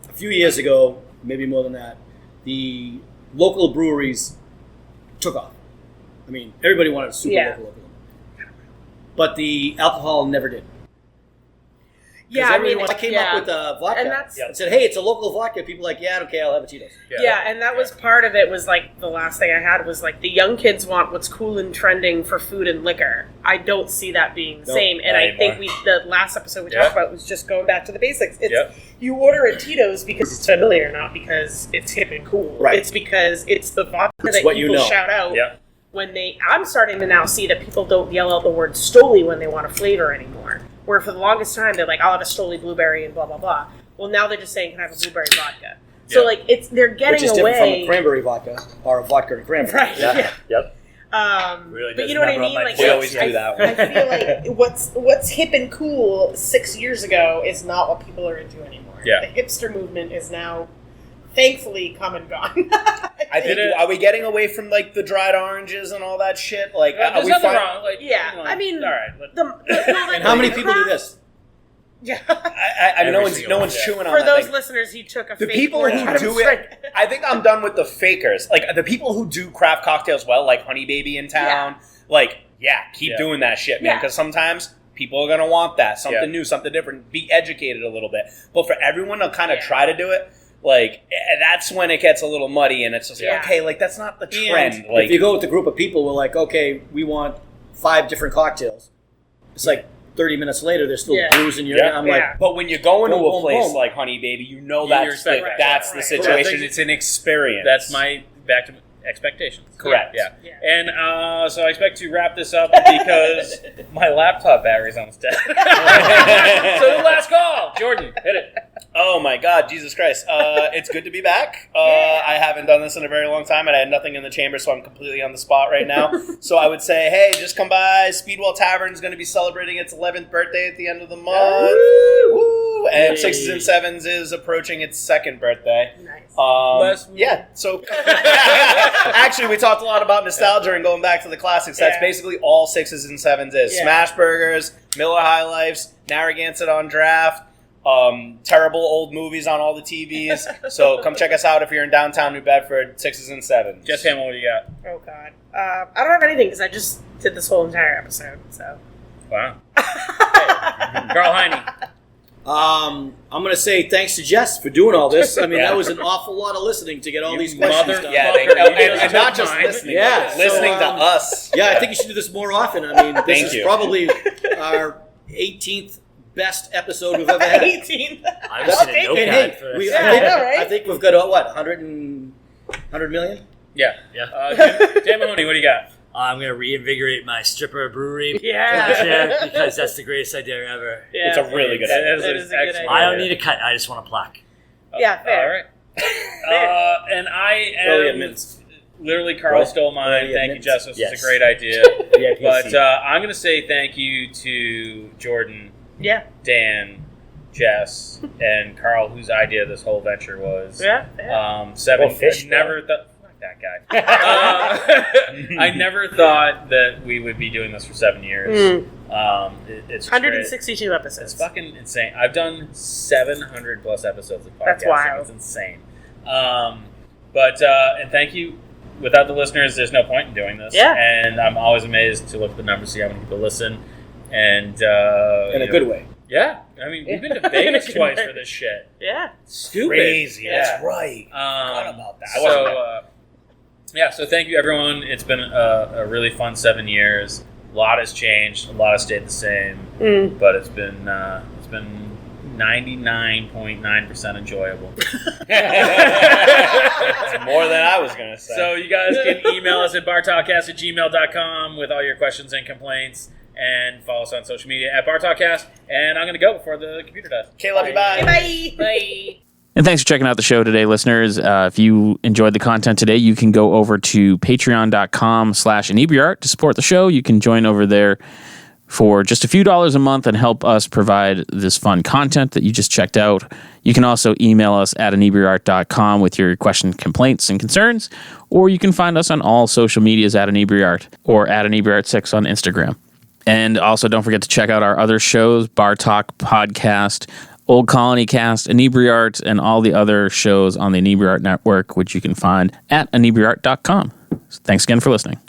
a few years ago, maybe more than that, the local breweries took off. I mean, everybody wanted a super Yeah. local. But the alcohol never did. Yeah, I mean, I came yeah. up with vodka And that's- and said, "Hey, it's a local vodka." People are like, "Yeah, okay, I'll have a Tito's." Yeah, and that was part of it. Was like the last thing I had was like the young kids want what's cool and trending for food and liquor. I don't see that being the No, same. And not I think anymore. the last episode we Yeah. talked about was just going back to the basics. It's Yep. you order a Tito's because it's familiar, not because it's hip and cool. Right. It's because it's the vodka It's that what you people know. shout out Yeah. when they. I'm starting to now see that people don't yell out the word Stoli when they want a flavor anymore. Where for the longest time they're like, "I'll have a Stoli blueberry" and blah blah blah. Well, now they're just saying, "Can I have a blueberry vodka?" So Yeah. like they're getting Which is different from away. a cranberry vodka or a vodka and cranberry. Right. Yeah. Yep. But Really does you know what I number on mean? my Like We always I do that I one. feel like what's hip and cool 6 years ago is not what people are into anymore. Yeah. The hipster movement is now, thankfully, come and gone. I think, are we getting away from like the dried oranges and all that shit? Like, are There's we nothing fin- wrong. Like, Yeah, you know, I mean, all right. But And how many people do this? Yeah. I no Every one's single one, yeah. chewing on For that those thing. listeners, he took a The fake people one who out of do his drink. it, I think I'm done with the fakers. Like the people who do craft cocktails well, like Honey Baby in town. Like, keep Yeah. doing that shit, man. Yeah. Because sometimes people are gonna want that something Yeah. new, something different. Be educated a little bit. But for everyone to kind of Yeah. try to do it, like that's when it gets a little muddy, and it's just Yeah. like, okay, like that's not the trend. Like, If you go with a group of people, we're like, "Okay, we want 5 different cocktails." It's like 30 minutes later, they're still Yeah. bruising your. Yeah. I'm Yeah. like, but when you go into Boom, a boom, place boom. like Honey Baby, you know You that's expect the, that. that's Right. the situation. Correct. It's an experience. that's my back to expectations. correct. Yeah. Yeah. And so I expect to wrap this up because my laptop battery's almost dead. So the last call, Jordan, hit it. Oh my God, Jesus Christ! It's good to be back. I haven't done this in a very long time, and I had nothing in the chamber, so I'm completely on the spot right now. So I would say, hey, just come by. Speedwell Tavern's going to be celebrating its 11th birthday at the end of the month. Woo! And Hey. Sixes and Sevens is approaching its 2nd birthday. Nice. Yeah, so actually, we talked a lot about nostalgia and going back to the classics. That's Yeah. basically all Sixes and Sevens is. Yeah. Smash Burgers, Miller High Lifes, Narragansett on draft, terrible old movies on all the TVs. So come check us out if you're in downtown New Bedford, Sixes and Sevens. Jess Hamill, what do you got? Oh God. I don't have anything because I just did this whole entire episode. So. Wow. Karl Heine. I'm going to say thanks to Jess for doing all this. I mean, that was an awful lot of listening to get all these questions done. Yeah, and not just listening. Yeah, but listening so, to us. Yeah, I think you should do this more often. I mean, this is probably our 18th best episode we've ever had. 18. I've seen a And notepad for we, this. I think we've got, 100 million? Yeah. Yeah. Dan Mahoney, what do you got? I'm going to reinvigorate my stripper brewery Yeah. culture because that's the greatest idea ever. Yeah. It's a really good idea. That is a good idea. I don't need a cut. I just want a plaque. Yeah, fair. All right. And I am literally Karl stole mine. Thank you, Jess. This was a great idea. But I'm going to say thank you to Jordan, Dan, Jess, and Karl, whose idea this whole venture was. Yeah. 7 fish, never thought. That guy. I never thought that we would be doing this for 7 years. It's 162 great. episodes. It's fucking insane. I've done 700 plus episodes of podcasting. That's wild. It's insane. And thank you. Without the listeners, there's no point in doing this. Yeah. And I'm always amazed to look at the numbers, see how many people listen, and In a good way. Yeah, I mean, we've been to Vegas twice for this shit. Yeah. Stupid. Crazy. Yeah. That's right. Forgot about that. So thank you, everyone. It's been a really fun 7 years. A lot has changed. A lot has stayed the same. But it's been 99.9% enjoyable. That's more than I was going to say. So you guys can email us at bartalkcast@gmail.com with all your questions and complaints. And follow us on social media at bartalkcast. And I'm going to go before the computer dies. Okay, love you. Bye. Bye. Bye. And thanks for checking out the show today, listeners. If you enjoyed the content today, you can go over to patreon.com/inebriart to support the show. You can join over there for just a few dollars a month and help us provide this fun content that you just checked out. You can also email us at inebriart.com with your questions, complaints, and concerns, or you can find us on all social medias at inebriart or at inebriart6 on Instagram. And also don't forget to check out our other shows, Bar Talk Podcast, Old Colony Cast, Inebriart, and all the other shows on the Inebriart Network, which you can find at inebriart.com. Thanks again for listening.